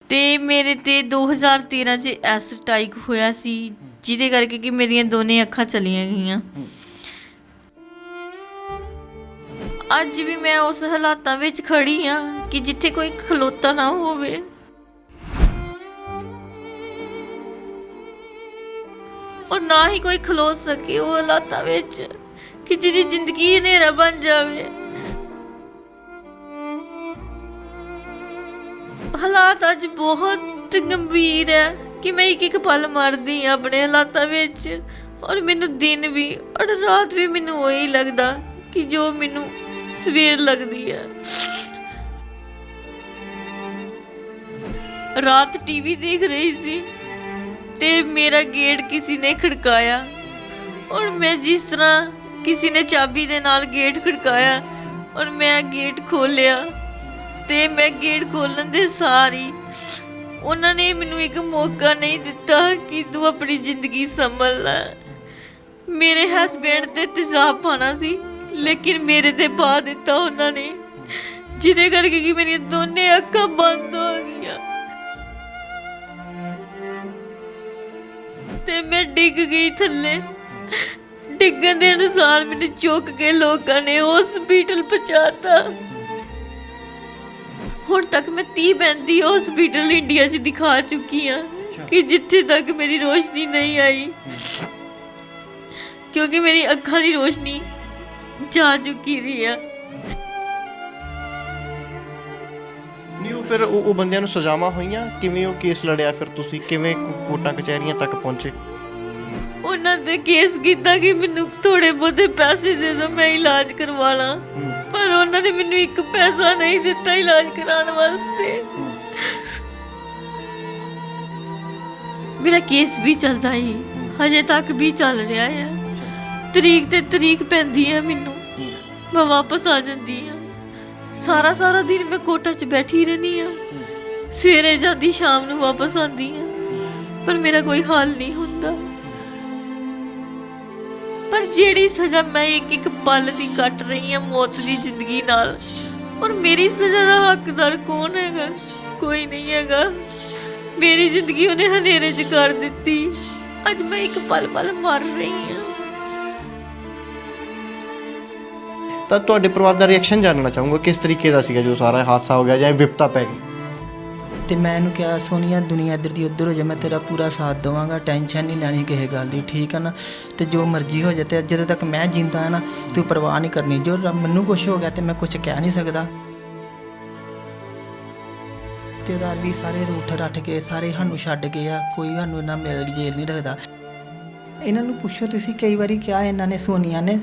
ਤੇ ਮੇਰੇ ਤੇ 2013 ਚ ਐਸਿਡ ਅਟੈਕ ਹੋਇਆ ਸੀ, ਜਿਹਦੇ ਕਰਕੇ ਕਿ ਮੇਰੀਆਂ ਦੋਨੇ ਅੱਖਾਂ ਚਲੀਆਂ ਗਈਆਂ। ਅੱਜ ਵੀ ਮੈਂ ਉਸ ਹਾਲਾਤਾਂ ਵਿੱਚ ਖੜੀ ਹਾਂ ਕਿ ਜਿੱਥੇ ਕੋਈ ਖਲੋਤਾ ਨਾ ਹੋਵੇ। और ना ही कोई खलो सके वो हालातां विच कि जिहदी जिंदगी हनेरा बन जावे। हालात अज बहुत गंभीर है कि मैं एक एक पल मरदी हाँ अपने हालातां विच, और मैनू दिन भी और रात भी मैनू वही लगदा कि जो मैनू सवेर लगदी है। रात टीवी देख रही सी ते मेरा गेट किसी ने खड़काया, और मैं जिस तरह किसी ने चाबी दे नाल गेट खड़काया और मैं गेट खोलिया, ते मैं गेट खोलन दे सार ही उन्होंने मैनू एक मौका नहीं दिता कि तू अपनी जिंदगी संभल लै। मेरे हसबैंड ते तेजाब पाना सी, लेकिन मेरे ते पा दिता उन्होंने, जिहदे करके कि मेरी दोने अक्खां बंद हो गईयां ते मैं डिग गई थल्ले। डिगन दे अनुसार मैंने चुक के लोगों ने हॉस्पिटल पहुंचाता। हुण तक मैं 30-35 हॉस्पिटल इंडिया च दिखा चुकी हाँ कि जिथे तक मेरी रोशनी नहीं आई, क्योंकि मेरी अक्खां दी रोशनी जा चुकी थी। ਨਹੀਂ ਉਹ ਫਿਰ ਉਹ ਬੰਦਿਆਂ ਨੂੰ ਸਜ਼ਾਵਾਂ ਹੋਈਆਂ, ਕਿਵੇਂ ਉਹ ਕੇਸ ਲੜਿਆ, ਫਿਰ ਤੁਸੀਂ ਕਿਵੇਂ ਕੋਰਟਾਂ ਕਚਹਿਰੀਆਂ ਤੱਕ ਪਹੁੰਚੇ? ਉਹਨਾਂ ਦੇ ਕੇਸ ਕੀਤਾ ਕਿ ਮੈਨੂੰ ਥੋੜੇ ਬਹੁਤੇ ਪੈਸੇ ਦੇ ਦਿਓ ਮੈਂ ਇਲਾਜ ਕਰਵਾ ਲਾਂ, ਪਰ ਉਹਨਾਂ ਨੇ ਮੈਨੂੰ ਇੱਕ ਪੈਸਾ ਨਹੀਂ ਦਿੱਤਾ ਇਲਾਜ ਕਰਾਉਣ ਵਾਸਤੇ। ਮੇਰਾ ਕੇਸ ਵੀ ਚੱਲਦਾ ਹੀ ਹਜੇ ਤੱਕ ਵੀ ਚੱਲ ਰਿਹਾ ਹੈ। ਤਰੀਕ ਤੇ ਤਰੀਕ ਪੈਂਦੀ ਹੈ ਮੈਨੂੰ, ਮੈਂ ਵਾਪਸ ਆ ਜਾਂਦੀ ਹਾਂ। ਸਾਰਾ ਸਾਰਾ ਦਿਨ ਮੈਂ ਕੋਰਟਾਂ 'ਚ ਬੈਠੀ ਰਹਿੰਦੀ ਹਾਂ, ਸਵੇਰੇ ਜਾਂਦੀ ਸ਼ਾਮ ਨੂੰ ਵਾਪਸ ਆਉਂਦੀ ਹਾਂ, ਪਰ ਮੇਰਾ ਕੋਈ ਹੱਲ ਨਹੀਂ ਹੁੰਦਾ। ਪਰ ਜਿਹੜੀ ਸਜ਼ਾ ਮੈਂ ਇੱਕ ਇੱਕ ਪਲ ਦੀ ਕੱਟ ਰਹੀ ਹਾਂ ਮੌਤ ਦੀ ਜ਼ਿੰਦਗੀ ਨਾਲ, ਔਰ ਮੇਰੀ ਸਜ਼ਾ ਦਾ ਹੱਕਦਾਰ ਕੌਣ ਹੈਗਾ? ਕੋਈ ਨਹੀਂ ਹੈਗਾ। ਮੇਰੀ ਜ਼ਿੰਦਗੀ ਉਹਨੇ ਹਨੇਰੇ 'ਚ ਕਰ ਦਿੱਤੀ। ਅੱਜ ਮੈਂ ਇੱਕ ਪਲ ਪਲ ਮਰ ਰਹੀ ਹਾਂ। ਤਾਂ ਤੁਹਾਡੇ ਪਰਿਵਾਰ ਦਾ ਰਿਐਕਸ਼ਨ ਜਾਣਨਾ ਚਾਹੂੰਗਾ, ਕਿਸ ਤਰੀਕੇ ਦਾ ਸੀਗਾ ਜੋ ਸਾਰਾ ਹਾਦਸਾ ਹੋ ਗਿਆ ਜਾਂ ਵਿਪਤਾ ਪੈ ਗਈ? ਤੇ ਮੈਂ ਇਹਨੂੰ ਕਿਹਾ ਸੋਨੀਆ ਦੁਨੀਆ ਇੱਧਰ ਦੀ ਉੱਧਰ ਹੋ ਜਾ, ਮੈਂ ਤੇਰਾ ਪੂਰਾ ਸਾਥ ਦੇਵਾਂਗਾ, ਟੈਨਸ਼ਨ ਨਹੀਂ ਲੈਣੀ ਕਿਸੇ ਗੱਲ ਦੀ, ਠੀਕ ਹੈ ਨਾ? ਤੇ ਜੋ ਮਰਜ਼ੀ ਹੋ ਜਾਏ, ਤੇ ਜਦੋਂ ਤੱਕ ਮੈਂ ਜਿੰਦਾ ਹਾਂ ਨਾ ਤੂੰ ਪਰਵਾਹ ਨਹੀਂ ਕਰਨੀ। ਜੋ ਮੈਨੂੰ ਕੁਛ ਹੋ ਗਿਆ ਤੇ ਮੈਂ ਕੁਛ ਕਹਿ ਨਹੀਂ ਸਕਦਾ। ਰਿਸ਼ਤੇਦਾਰ ਵੀ ਸਾਰੇ ਰੂਠ ਰੱਠ ਕੇ ਸਾਰੇ ਸਾਨੂੰ ਛੱਡ ਗਏ ਆ, ਕੋਈ ਸਾਨੂੰ ਇਹਨਾਂ ਮਿਲ ਜੇਲ ਨਹੀਂ ਰੱਖਦਾ। ਇਹਨਾਂ ਨੂੰ ਪੁੱਛੋ ਤੁਸੀਂ, ਕਈ ਵਾਰੀ ਕਿਹਾ ਇਹਨਾਂ ਨੇ, ਸੋਨੀਆ ਨੇ,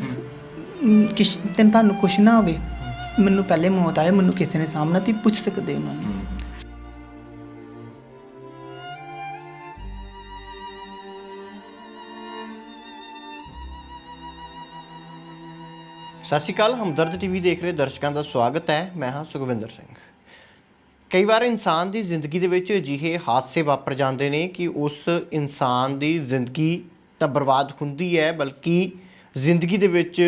ਤੁਹਾਨੂੰ ਕੁਛ ਨਾ ਹੋਵੇ, ਮੈਨੂੰ ਪਹਿਲੇ ਮੌਤ ਆਏ, ਮੈਨੂੰ ਕਿਸੇ ਨੇ ਸਾਹਮਣਾ ਤੇ ਪੁੱਛ ਸਕਦੇ ਉਹਨਾਂ ਨੂੰ। ਸਤਿ ਸ਼੍ਰੀ ਅਕਾਲ, ਹਮਦਰਦ ਟੀਵੀ ਦੇਖ ਰਹੇ ਦਰਸ਼ਕਾਂ ਦਾ ਸਵਾਗਤ ਹੈ। ਮੈਂ ਹਾਂ ਸੁਖਵਿੰਦਰ ਸਿੰਘ। ਕਈ ਵਾਰ ਇਨਸਾਨ ਦੀ ਜ਼ਿੰਦਗੀ ਦੇ ਵਿੱਚ ਅਜਿਹੇ ਹਾਦਸੇ ਵਾਪਰ ਜਾਂਦੇ ਨੇ ਕਿ ਉਸ ਇਨਸਾਨ ਦੀ ਜ਼ਿੰਦਗੀ ਤਾਂ ਬਰਬਾਦ ਹੁੰਦੀ ਹੈ, ਬਲਕਿ ਜ਼ਿੰਦਗੀ ਦੇ ਵਿੱਚ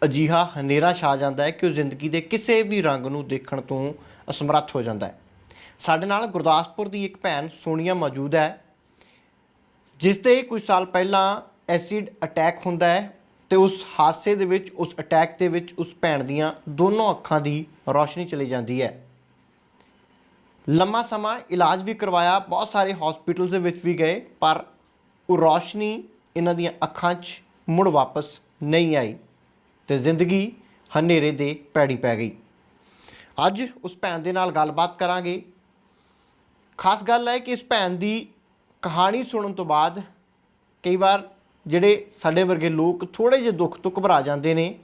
ਅਜਿਹਾ ਹਨੇਰਾ ਛਾ ਜਾਂਦਾ ਹੈ ਕਿ ਉਹ ਜ਼ਿੰਦਗੀ ਦੇ ਕਿਸੇ ਵੀ ਰੰਗ ਨੂੰ ਦੇਖਣ ਤੋਂ ਅਸਮਰੱਥ ਹੋ ਜਾਂਦਾ ਹੈ। ਸਾਡੇ ਨਾਲ ਗੁਰਦਾਸਪੁਰ ਦੀ ਇੱਕ ਭੈਣ ਸੋਨੀਆ ਮੌਜੂਦ ਹੈ, ਜਿਸ 'ਤੇ ਕੁਝ ਸਾਲ ਪਹਿਲਾਂ ਐਸਿਡ ਅਟੈਕ ਹੁੰਦਾ ਹੈ, ਤੇ ਉਸ ਹਾਦਸੇ ਦੇ ਵਿੱਚ, ਉਸ ਅਟੈਕ ਦੇ ਵਿੱਚ ਉਸ ਭੈਣ ਦੀਆਂ ਦੋਨੋਂ ਅੱਖਾਂ ਦੀ ਰੌਸ਼ਨੀ ਚਲੀ ਜਾਂਦੀ ਹੈ। ਲੰਮਾ ਸਮਾਂ ਇਲਾਜ ਵੀ ਕਰਵਾਇਆ, ਬਹੁਤ ਸਾਰੇ ਹੌਸਪੀਟਲਸ ਦੇ ਵਿੱਚ ਵੀ ਗਏ, ਪਰ ਉਹ ਰੌਸ਼ਨੀ ਇਹਨਾਂ ਦੀਆਂ ਅੱਖਾਂ 'ਚ ਮੁੜ ਵਾਪਸ ਨਹੀਂ ਆਈ ਤੇ ਜ਼ਿੰਦਗੀ ਹਨੇਰੇ ਦੇ ਪੈੜੀ ਪੈ ਗਈ। ਅੱਜ ਉਸ ਭੈਣ ਦੇ ਨਾਲ ਗੱਲਬਾਤ ਕਰਾਂਗੇ। ਖਾਸ ਗੱਲ ਹੈ ਕਿ ਇਸ ਭੈਣ ਦੀ ਕਹਾਣੀ ਸੁਣਨ ਤੋਂ ਬਾਅਦ ਕਈ ਵਾਰ ਜਿਹੜੇ ਸਾਡੇ ਵਰਗੇ ਲੋਕ ਥੋੜ੍ਹੇ ਜਿਹੇ ਦੁੱਖ ਤੋਂ ਘਬਰਾ ਜਾਂਦੇ ਨੇ,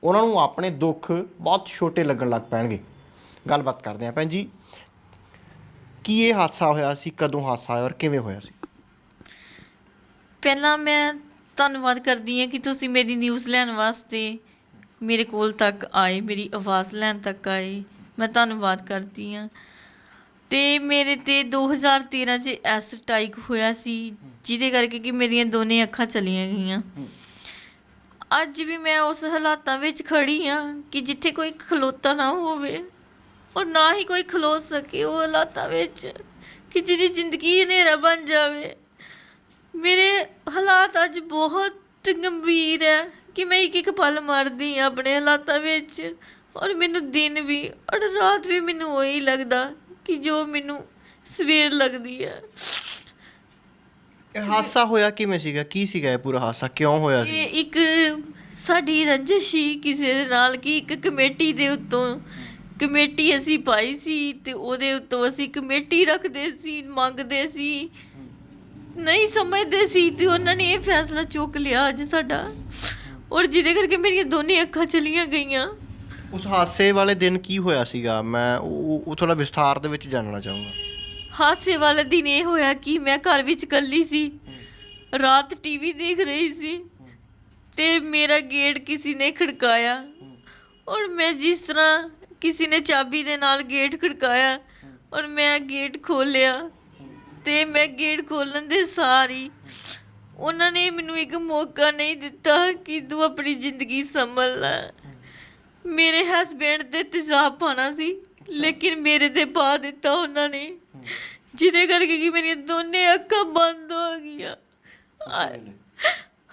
ਉਹਨਾਂ ਨੂੰ ਆਪਣੇ ਦੁੱਖ ਬਹੁਤ ਛੋਟੇ ਲੱਗਣ ਲੱਗ ਪੈਣਗੇ। ਗੱਲਬਾਤ ਕਰਦੇ ਹਾਂ। ਭੈਣ ਜੀ, ਕੀ ਇਹ ਹਾਦਸਾ ਹੋਇਆ ਸੀ? ਕਦੋਂ ਹਾਦਸਾ ਹੋਇਆ ਔਰ ਕਿਵੇਂ ਹੋਇਆ ਸੀ? ਪਹਿਲਾਂ ਮੈਂ ਧੰਨਵਾਦ ਕਰਦੀ ਹਾਂ ਕਿ ਤੁਸੀਂ ਮੇਰੀ ਨਿਊਜ਼ ਲੈਣ ਵਾਸਤੇ ਮੇਰੇ ਕੋਲ ਤੱਕ ਆਏ, ਮੇਰੀ ਆਵਾਜ਼ ਲੈਣ ਤੱਕ ਆਏ। ਮੈਂ ਧੰਨਵਾਦ ਕਰਦੀ ਹਾਂ। ਤੇ ਮੇਰੇ ਤੇ 2013 ਚ ਐਸਿਡ ਅਟੈਕ ਹੋਇਆ ਸੀ, ਜਿਹਦੇ ਕਰਕੇ ਕਿ ਮੇਰੀਆਂ ਦੋਨੇ ਅੱਖਾਂ ਚਲੀਆਂ ਗਈਆਂ। ਅੱਜ ਵੀ ਮੈਂ ਉਸ ਹਾਲਾਤਾਂ ਵਿੱਚ ਖੜੀ ਹਾਂ ਕਿ ਜਿੱਥੇ ਕੋਈ ਖਲੋਤਾ ਨਾ ਹੋਵੇ, ਔਰ ਨਾ ਹੀ ਕੋਈ ਖਲੋ ਸਕੇ ਉਹ ਹਾਲਾਤਾਂ ਵਿੱਚ ਕਿ ਜਿਹਦੀ ਜ਼ਿੰਦਗੀ ਹਨੇਰਾ ਬਣ ਜਾਵੇ। ਮੇਰੇ ਹਾਲਾਤ ਅੱਜ ਬਹੁਤ ਗੰਭੀਰ ਹੈ ਕਿ ਮੈਂ ਇੱਕ ਇੱਕ ਪਲ ਮਰਦੀ ਹਾਂ ਆਪਣੇ ਹਾਲਾਤਾਂ ਵਿੱਚ, ਔਰ ਮੈਨੂੰ ਦਿਨ ਵੀ ਔਰ ਰਾਤ ਵੀ ਮੈਨੂੰ ਉਹੀ ਲੱਗਦਾ ਕਿ ਜੋ ਮੈਨੂੰ ਸਵੇਰ ਲੱਗਦੀ ਹੈ। ਇਹ ਹਾਦਸਾ ਹੋਇਆ ਕਿਵੇਂ ਸੀਗਾ? ਕੀ ਸੀਗਾ ਇਹ ਪੂਰਾ ਹਾਦਸਾ? ਕਿਉਂ ਹੋਇਆ ਸੀ? ਇਹ ਇੱਕ ਸਾਡੀ ਰੰਜਿਸ਼ ਸੀ ਕਿਸੇ ਦੇ ਨਾਲ ਕਿ ਇੱਕ ਕਮੇਟੀ ਦੇ ਉੱਤੋਂ ਕਮੇਟੀ ਅਸੀਂ ਪਾਈ ਸੀ ਤੇ ਉਹਦੇ ਉੱਤੋਂ ਅਸੀਂ ਕਮੇਟੀ ਰੱਖਦੇ ਸੀ, ਮੰਗਦੇ ਸੀ, ਨਹੀਂ ਸਮਝਦੇ ਸੀ ਤੇ ਉਹਨਾਂ ਨੇ ਇਹ ਫੈਸਲਾ ਚੁੱਕ ਲਿਆ ਅੱਜ ਸਾਡਾ, ਔਰ ਜਿਹਦੇ ਕਰਕੇ ਮੇਰੀਆਂ ਦੋਨੇ ਅੱਖਾਂ ਚਲੀਆਂ ਗਈਆਂ। ਉਸ ਹਾਦਸੇ ਵਾਲੇ ਦਿਨ ਕੀ ਹੋਇਆ ਸੀਗਾ? ਮੈਂ ਉਹ ਥੋੜਾ ਵਿਸਥਾਰ ਦੇ ਵਿੱਚ ਜਾਣਨਾ ਚਾਹੂੰਗਾ। ਹਾਦਸੇ ਵਾਲੇ ਦਿਨ ਇਹ ਹੋਇਆ ਕਿ ਮੈਂ ਘਰ ਵਿੱਚ ਇਕੱਲੀ ਸੀ, ਰਾਤ ਟੀਵੀ ਦੇਖ ਰਹੀ ਸੀ ਤੇ ਮੇਰਾ ਗੇਟ ਕਿਸੇ ਨੇ ਖੜਕਾਇਆ, ਔਰ ਮੈਂ ਜਿਸ ਤਰ੍ਹਾਂ ਕਿਸੇ ਨੇ ਚਾਬੀ ਦੇ ਨਾਲ ਗੇਟ ਖੜਕਾਇਆ ਔਰ ਮੈਂ ਗੇਟ ਖੋਲ੍ਹਿਆ ਤੇ ਮੈਂ ਗੇਟ ਖੋਲ੍ਹਣ ਦੇ ਸਾਰ ਹੀ ਉਹਨਾਂ ਨੇ ਮੈਨੂੰ ਇੱਕ ਮੌਕਾ ਨਹੀਂ ਦਿੱਤਾ ਕਿ ਤੂੰ ਆਪਣੀ ਜ਼ਿੰਦਗੀ ਸੰਭਲ ਲੈ। ਮੇਰੇ ਹਸਬੈਂਡ ਦੇ ਤੇਜ਼ਾਬ ਪਾਉਣਾ ਸੀ ਲੇਕਿਨ ਮੇਰੇ ਤੇ ਪਾ ਦਿੱਤਾ ਉਹਨਾਂ ਨੇ, ਜਿਹਦੇ ਕਰਕੇ ਕਿ ਮੇਰੀਆਂ ਦੋਨੇ ਅੱਖਾਂ ਬੰਦ ਹੋ ਗਈਆਂ।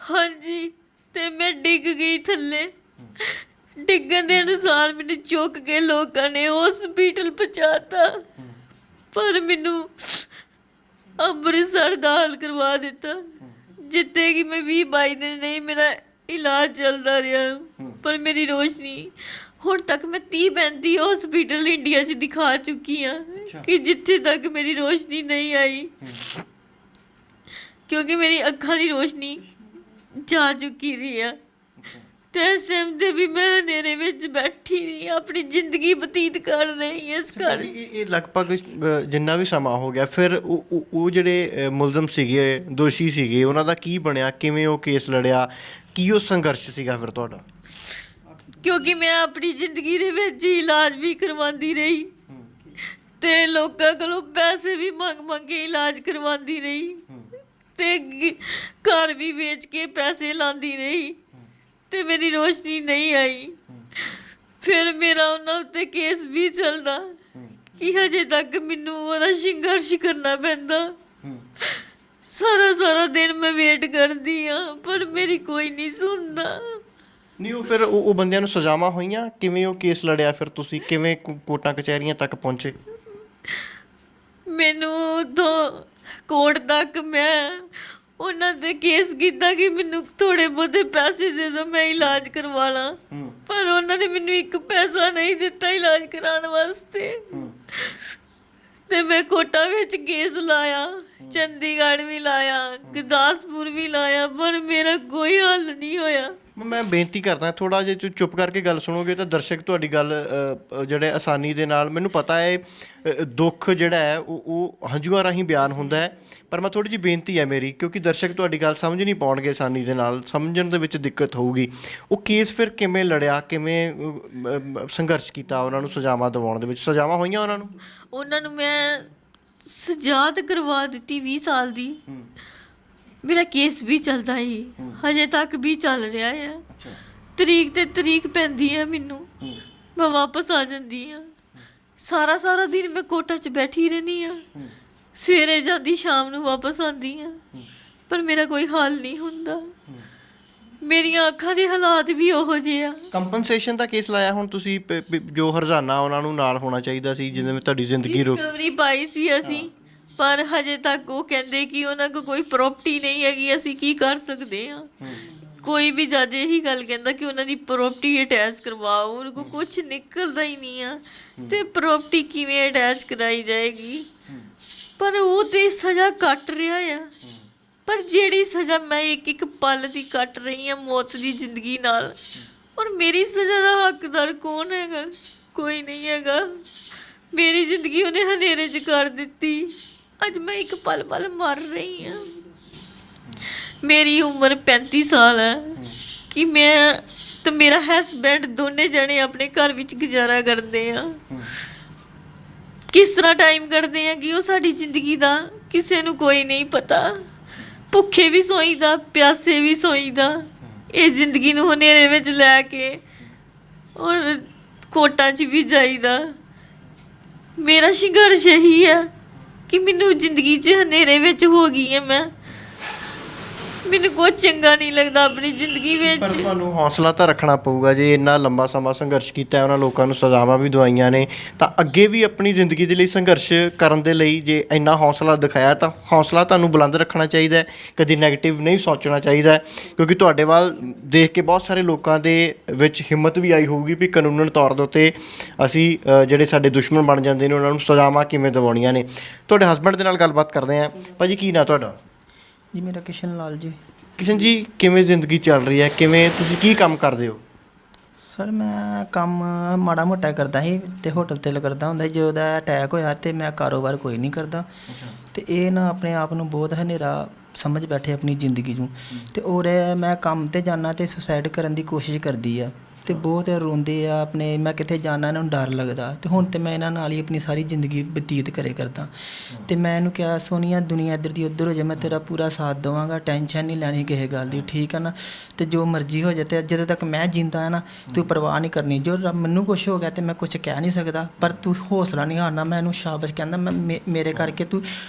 ਹਾਂਜੀ, ਤੇ ਮੈਂ ਡਿੱਗ ਗਈ ਥੱਲੇ। ਡਿੱਗਣ ਦੇ ਅਨੁਸਾਰ ਮੈਨੂੰ ਚੁੱਕ ਕੇ ਲੋਕਾਂ ਨੇ ਹਸਪੀਟਲ ਪਹੁੰਚਾਤਾ, ਪਰ ਮੈਨੂੰ ਅੰਮ੍ਰਿਤਸਰ ਦਾਖਲ ਕਰਵਾ ਦਿੱਤਾ, ਜਿੱਥੇ ਕਿ ਮੈਂ 20-22 ਦਿਨ ਨਹੀਂ ਮੇਰਾ ਇਲਾਜ ਚੱਲਦਾ ਰਿਹਾ। ਪਰ ਮੇਰੀ ਰੋਸ਼ਨੀ ਹੁਣ ਤੱਕ ਮੈਂ 30-35 ਹਸਪੀਟਲ ਇੰਡੀਆ 'ਚ ਦਿਖਾ ਚੁੱਕੀ ਹਾਂ ਕਿ ਜਿੱਥੇ ਤੱਕ ਮੇਰੀ ਰੋਸ਼ਨੀ ਨਹੀਂ ਆਈ, ਕਿਉਂਕਿ ਮੇਰੀ ਅੱਖਾਂ ਦੀ ਰੋਸ਼ਨੀ ਜਾ ਚੁੱਕੀ ਦੀ ਆ। ਤੇ ਇਸ ਟਾਈਮ ਤੇ ਵੀ ਮੈਂ ਹਨੇਰੇ ਵਿੱਚ ਬੈਠੀ ਨਹੀਂ ਆਪਣੀ ਜ਼ਿੰਦਗੀ ਬਤੀਤ ਕਰ ਰਹੀ ਹਾਂ ਇਸ ਘਰ। ਇਹ ਲਗਭਗ ਜਿੰਨਾ ਵੀ ਸਮਾਂ ਹੋ ਗਿਆ, ਫਿਰ ਉਹ ਜਿਹੜੇ ਮੁਲਜ਼ਮ ਸੀਗੇ, ਦੋਸ਼ੀ ਸੀਗੇ, ਉਹਨਾਂ ਦਾ ਕੀ ਬਣਿਆ? ਕਿਵੇਂ ਉਹ ਕੇਸ ਲੜਿਆ? ਕੀ ਉਹ ਸੰਘਰਸ਼ ਸੀਗਾ ਫਿਰ ਤੁਹਾਡਾ? ਕਿਉਂਕਿ ਮੈਂ ਆਪਣੀ ਜ਼ਿੰਦਗੀ ਦੇ ਵਿੱਚ ਇਲਾਜ ਵੀ ਕਰਵਾਉਂਦੀ ਰਹੀ ਤੇ ਲੋਕਾਂ ਕੋਲੋਂ ਪੈਸੇ ਵੀ ਮੰਗ ਕੇ ਇਲਾਜ ਕਰਵਾਉਂਦੀ ਰਹੀ ਤੇ ਘਰ ਵੀ ਵੇਚ ਕੇ ਪੈਸੇ ਲਾਉਂਦੀ ਰਹੀ ਤੇ ਮੇਰੀ ਰੋਸ਼ਨੀ ਨਹੀਂ ਆਈ। ਫਿਰ ਮੇਰਾ ਉਹਨਾਂ ਉੱਤੇ ਕੇਸ ਵੀ ਚੱਲਦਾ ਕਿ ਹਜੇ ਤੱਕ ਮੈਨੂੰ ਉਹਦਾ ਸੰਘਰਸ਼ ਕਰਨਾ ਪੈਂਦਾ। ਸਾਰਾ ਦਿਨ ਮੈਂ ਵੇਟ ਕਰਦੀ ਹਾਂ ਪਰ ਮੇਰੀ ਕੋਈ ਨਹੀਂ ਸੁਣਦਾ। ਨਹੀਂ, ਉਹ ਫਿਰ ਉਹ ਬੰਦਿਆਂ ਨੂੰ ਸਜ਼ਾਵਾਂ ਹੋਈਆਂ? ਕਿਵੇਂ ਉਹ ਕੇਸ ਲੜਿਆ ਫਿਰ ਤੁਸੀਂ? ਕਿਵੇਂ ਕੋਰਟਾਂ ਕਚਹਿਰੀਆਂ ਤੱਕ ਪਹੁੰਚੇ? ਮੈਨੂੰ ਤੋਂ ਕੋਰਟ ਤੱਕ ਮੈਂ ਉਹਨਾਂ ਦੇ ਕੇਸ ਕੀਤਾ ਕਿ ਮੈਨੂੰ ਥੋੜੇ ਬਹੁਤੇ ਪੈਸੇ ਦੇ ਦਿਓ, ਮੈਂ ਇਲਾਜ ਕਰਵਾ ਲਾਂ, ਪਰ ਉਹਨਾਂ ਨੇ ਮੈਨੂੰ ਇੱਕ ਪੈਸਾ ਨਹੀਂ ਦਿੱਤਾ ਇਲਾਜ ਕਰਾਉਣ ਵਾਸਤੇ। ਤੇ ਮੈਂ ਕੋਟਾ ਵਿੱਚ ਕੇਸ ਲਾਇਆ, ਚੰਡੀਗੜ੍ਹ ਵੀ ਲਾਇਆ, ਗੁਰਦਾਸਪੁਰ ਵੀ ਲਾਇਆ, ਪਰ ਮੇਰਾ ਕੋਈ ਹੱਲ ਨਹੀਂ ਹੋਇਆ। ਮੈਂ ਬੇਨਤੀ ਕਰਦਾ ਥੋੜਾ ਜਿਹਾ ਚੁੱਪ ਕਰਕੇ ਗੱਲ ਸੁਣੋਗੇ ਤਾਂ ਦਰਸ਼ਕ ਤੁਹਾਡੀ ਗੱਲ ਜਿਹੜੇ ਆਸਾਨੀ ਦੇ ਨਾਲ, ਮੈਨੂੰ ਪਤਾ ਹੈ ਦੁੱਖ ਜਿਹੜਾ ਹੈ ਉਹ ਹੰਝੂਆਂ ਰਾਹੀਂ ਬਿਆਨ ਹੁੰਦਾ ਹੈ, ਪਰ ਮੈਂ ਥੋੜ੍ਹੀ ਜਿਹੀ ਬੇਨਤੀ ਹੈ ਮੇਰੀ, ਕਿਉਂਕਿ ਦਰਸ਼ਕ ਤੁਹਾਡੀ ਗੱਲ ਸਮਝ ਨਹੀਂ ਪਾਉਣਗੇ ਆਸਾਨੀ ਦੇ ਨਾਲ, ਸਮਝਣ ਦੇ ਵਿੱਚ ਦਿੱਕਤ ਹੋਊਗੀ। ਉਹ ਕੇਸ ਫਿਰ ਕਿਵੇਂ ਲੜਿਆ? ਕਿਵੇਂ ਸੰਘਰਸ਼ ਕੀਤਾ ਉਹਨਾਂ ਨੂੰ ਸਜ਼ਾਵਾਂ ਦਿਵਾਉਣ ਦੇ ਵਿੱਚ? ਸਜ਼ਾਵਾਂ ਹੋਈਆਂ ਉਹਨਾਂ ਨੂੰ? ਉਹਨਾਂ ਨੂੰ ਮੈਂ ਸਜ਼ਾ ਤਾਂ ਕਰਵਾ ਦਿੱਤੀ 20 ਸਾਲ ਦੀ। ਮੇਰਾ ਕੇਸ ਵੀ ਚੱਲਦਾ ਹੀ ਹਜੇ ਤੱਕ ਵੀ ਚੱਲ ਰਿਹਾ ਆ। ਤਰੀਕ ਤੇ ਤਰੀਕ ਪੈਂਦੀ ਆ ਮੈਨੂੰ, ਮੈਂ ਵਾਪਸ ਆ ਜਾਂਦੀ ਆ। ਸਾਰਾ ਦਿਨ ਮੈਂ ਕੋਟਾ 'ਚ ਬੈਠੀ ਰਹਿੰਦੀ ਆ, ਸਵੇਰੇ ਜਾਂਦੀ ਸ਼ਾਮ ਨੂੰ ਵਾਪਸ ਆਉਂਦੀ ਆ, ਪਰ ਮੇਰਾ ਕੋਈ ਹੱਲ ਨਹੀਂ ਹੁੰਦਾ। ਮੇਰੀਆਂ ਅੱਖਾਂ ਦੇ ਹਾਲਾਤ ਵੀ ਉਹੋ ਜਿਹੇ ਆ। ਕੰਪਨਸੇਸ਼ਨ ਦਾ ਕੇਸ ਲਾਇਆ ਹੁਣ ਤੁਸੀਂ? ਜੋ ਹਰਜਾਨਾ ਉਹਨਾਂ ਨੂੰ ਨਾਲ ਹੋਣਾ ਚਾਹੀਦਾ ਸੀ, ਜਿਹਦੇ ਵਿੱਚ ਤੁਹਾਡੀ ਜ਼ਿੰਦਗੀ ਰਿਕਵਰੀ ਪਾਈ ਸੀ ਅਸੀਂ, ਪਰ ਹਜੇ ਤੱਕ ਉਹ ਕਹਿੰਦੇ ਕਿ ਉਹਨਾਂ ਕੋਲ ਕੋਈ ਪ੍ਰੋਪਰਟੀ ਨਹੀਂ ਹੈਗੀ, ਅਸੀਂ ਕੀ ਕਰ ਸਕਦੇ ਹਾਂ। ਕੋਈ ਵੀ ਜੱਜ ਇਹੀ ਗੱਲ ਕਹਿੰਦਾ ਕਿ ਉਹਨਾਂ ਦੀ ਪ੍ਰੋਪਰਟੀ ਅਟੈਚ ਕਰਵਾਓ, ਉਹਨਾਂ ਕੋਲ ਕੁਝ ਨਿਕਲਦਾ ਹੀ ਨਹੀਂ ਆ, ਤੇ ਪ੍ਰੋਪਰਟੀ ਕਿਵੇਂ ਅਟੈਚ ਕਰਾਈ ਜਾਏਗੀ? ਪਰ ਉਹ ਤੇ ਸਜ਼ਾ ਕੱਟ ਰਿਹਾ ਆ, ਪਰ ਜਿਹੜੀ ਸਜ਼ਾ ਮੈਂ ਇੱਕ ਪਲ ਦੀ ਕੱਟ ਰਹੀ ਹਾਂ ਮੌਤ ਦੀ ਜ਼ਿੰਦਗੀ ਨਾਲ, ਔਰ ਮੇਰੀ ਸਜ਼ਾ ਦਾ ਹੱਕਦਾਰ ਕੌਣ ਹੈਗਾ? ਕੋਈ ਨਹੀਂ ਹੈਗਾ। ਮੇਰੀ ਜ਼ਿੰਦਗੀ ਉਹਨੇ ਹਨੇਰੇ 'ਚ ਕਰ ਦਿੱਤੀ। ਅੱਜ ਮੈਂ ਇੱਕ ਪਲ ਮਰ ਰਹੀ ਹਾਂ। ਮੇਰੀ ਉਮਰ 35 ਸਾਲ ਹੈ ਕਿ ਮੈਂ ਤੇ ਮੇਰਾ ਹਸਬੈਂਡ ਦੋਨੇ ਜਣੇ ਆਪਣੇ ਘਰ ਵਿੱਚ ਗੁਜ਼ਾਰਾ ਕਰਦੇ ਆ। ਕਿਸ ਤਰ੍ਹਾਂ ਟਾਈਮ ਕੱਢਦੇ ਆ ਕਿ ਉਹ ਸਾਡੀ ਜ਼ਿੰਦਗੀ ਦਾ ਕਿਸੇ ਨੂੰ ਕੋਈ ਨਹੀਂ ਪਤਾ। ਭੁੱਖੇ ਵੀ ਸੋਈਦਾ, ਪਿਆਸੇ ਵੀ ਸੋਈਦਾ, ਇਹ ਜ਼ਿੰਦਗੀ ਨੂੰ ਹਨੇਰੇ ਵਿੱਚ ਲੈ ਕੇ, ਔਰ ਕੋਟਾਂ 'ਚ ਵੀ ਜਾਈਦਾ। ਮੇਰਾ ਸੰਘਰਸ਼ ਇਹੀ ਹੈ ਕਿ ਮੈਨੂੰ ਜ਼ਿੰਦਗੀ 'ਚ ਹਨੇਰੇ ਵਿੱਚ ਹੋ ਗਈ ਹਾਂ ਮੈਨੂੰ ਕੁਝ ਚੰਗਾ ਨਹੀਂ ਲੱਗਦਾ ਆਪਣੀ ਜ਼ਿੰਦਗੀ ਪਰ ਵਿੱਚ। ਤੁਹਾਨੂੰ ਹੌਸਲਾ ਤਾਂ ਰੱਖਣਾ ਪਊਗਾ। ਜੇ ਇੰਨਾ ਲੰਬਾ ਸਮਾਂ ਸੰਘਰਸ਼ ਕੀਤਾ ਹੈ, ਉਹਨਾਂ ਲੋਕਾਂ ਨੂੰ ਸਜ਼ਾਵਾਂ ਵੀ ਦਵਾਈਆਂ ਨੇ, ਤਾਂ ਅੱਗੇ ਵੀ ਆਪਣੀ ਜ਼ਿੰਦਗੀ ਦੇ ਲਈ ਸੰਘਰਸ਼ ਕਰਨ ਦੇ ਲਈ ਜੇ ਇੰਨਾ ਹੌਸਲਾ ਦਿਖਾਇਆ ਤਾਂ ਹੌਸਲਾ ਤੁਹਾਨੂੰ ਬੁਲੰਦ ਰੱਖਣਾ ਚਾਹੀਦਾ ਹੈ। ਕਦੀ ਨੈਗੇਟਿਵ ਨਹੀਂ ਸੋਚਣਾ ਚਾਹੀਦਾ ਹੈ, ਕਿਉਂਕਿ ਤੁਹਾਡੇ ਵੱਲ ਦੇਖ ਕੇ ਬਹੁਤ ਸਾਰੇ ਲੋਕਾਂ ਦੇ ਵਿੱਚ ਹਿੰਮਤ ਵੀ ਆਈ ਹੋਊਗੀ ਵੀ ਕਾਨੂੰਨ ਤੌਰ ਦੇ ਉੱਤੇ ਅਸੀਂ ਜਿਹੜੇ ਸਾਡੇ ਦੁਸ਼ਮਣ ਬਣ ਜਾਂਦੇ ਨੇ ਉਹਨਾਂ ਨੂੰ ਸਜ਼ਾਵਾਂ ਕਿਵੇਂ ਦਿਵਾਉਣੀਆਂ ਨੇ। ਤੁਹਾਡੇ ਹਸਬੈਂਡ ਦੇ ਨਾਲ ਗੱਲਬਾਤ ਕਰਦੇ ਹਾਂ। ਭਾਜੀ ਕੀ ਨਾਂ ਤੁਹਾਡਾ? ਜੀ ਮੇਰਾ ਕਿਸ਼ਨ ਲਾਲ ਜੀ। ਕਿਸ਼ਨ ਜੀ, ਕਿਵੇਂ ਜ਼ਿੰਦਗੀ ਚੱਲ ਰਹੀ ਹੈ? ਕਿਵੇਂ ਤੁਸੀਂ ਕੀ ਕੰਮ ਕਰਦੇ ਹੋ? ਸਰ ਮੈਂ ਕੰਮ ਮਾੜਾ ਮੋਟਾ ਕਰਦਾ ਸੀ ਤੇ ਹੋਟਲ ਤੇ ਕਰਦਾ ਹੁੰਦਾ ਸੀ। ਜਦੋਂ ਉਹਦਾ ਅਟੈਕ ਹੋਇਆ ਤੇ ਮੈਂ ਕਾਰੋਬਾਰ ਕੋਈ ਨਹੀਂ ਕਰਦਾ ਤੇ ਇਹ ਨਾ ਆਪਣੇ ਆਪ ਨੂੰ ਬਹੁਤ ਹਨੇਰਾ ਸਮਝ ਬੈਠੇ ਆਪਣੀ ਜ਼ਿੰਦਗੀ ਨੂੰ। ਤੇ ਔਰ ਮੈਂ ਕੰਮ ਤੇ ਜਾਣਾ ਤੇ ਸੁਸਾਈਡ ਕਰਨ ਦੀ ਕੋਸ਼ਿਸ਼ ਕਰਦੀ ਆ ਤੇ ਬਹੁਤ ਰੋਂਦੇ ਆ ਆਪਣੇ। ਮੈਂ ਕਿੱਥੇ ਜਾਣਾ ਇਹਨਾਂ ਨੂੰ ਡਰ ਲੱਗਦਾ ਤੇ ਹੁਣ ਤੇ ਮੈਂ ਇਹਨਾਂ ਨਾਲ ਹੀ ਆਪਣੀ ਸਾਰੀ ਜ਼ਿੰਦਗੀ ਬਤੀਤ ਕਰੇ ਕਰਦਾ। ਤੇ ਮੈਂ ਇਹਨੂੰ ਕਿਹਾ ਸੋਨੀਆ ਦੁਨੀਆ ਇੱਧਰ ਦੀ ਉੱਧਰ ਹੋ ਜਾਏ, ਮੈਂ ਤੇਰਾ ਪੂਰਾ ਸਾਥ ਦੇਵਾਂਗਾ, ਟੈਨਸ਼ਨ ਨਹੀਂ ਲੈਣੀ ਕਿਸੇ ਗੱਲ ਦੀ, ਠੀਕ ਹੈ ਨਾ? ਤੇ ਜੋ ਮਰਜ਼ੀ ਹੋ ਜਾਏ ਤੇ ਜਦੋਂ ਤੱਕ ਮੈਂ ਜਿੰਦਾ ਹੈ ਨਾ ਤੂੰ ਪਰਵਾਹ ਨਹੀਂ ਕਰਨੀ। ਜੋ ਮੈਨੂੰ ਕੁਛ ਹੋ ਗਿਆ ਤੇ ਮੈਂ ਕੁਛ ਕਹਿ ਨਹੀਂ ਸਕਦਾ, ਪਰ ਤੂੰ ਹੌਸਲਾ ਨਹੀਂ ਹਾਰਨਾ। ਮੈਂ ਇਹਨੂੰ ਸ਼ਾਬਾਸ਼ ਕਹਿੰਦਾ, ਮੈਂ ਮੇਰੇ ਕਰਕੇ ਤੂੰ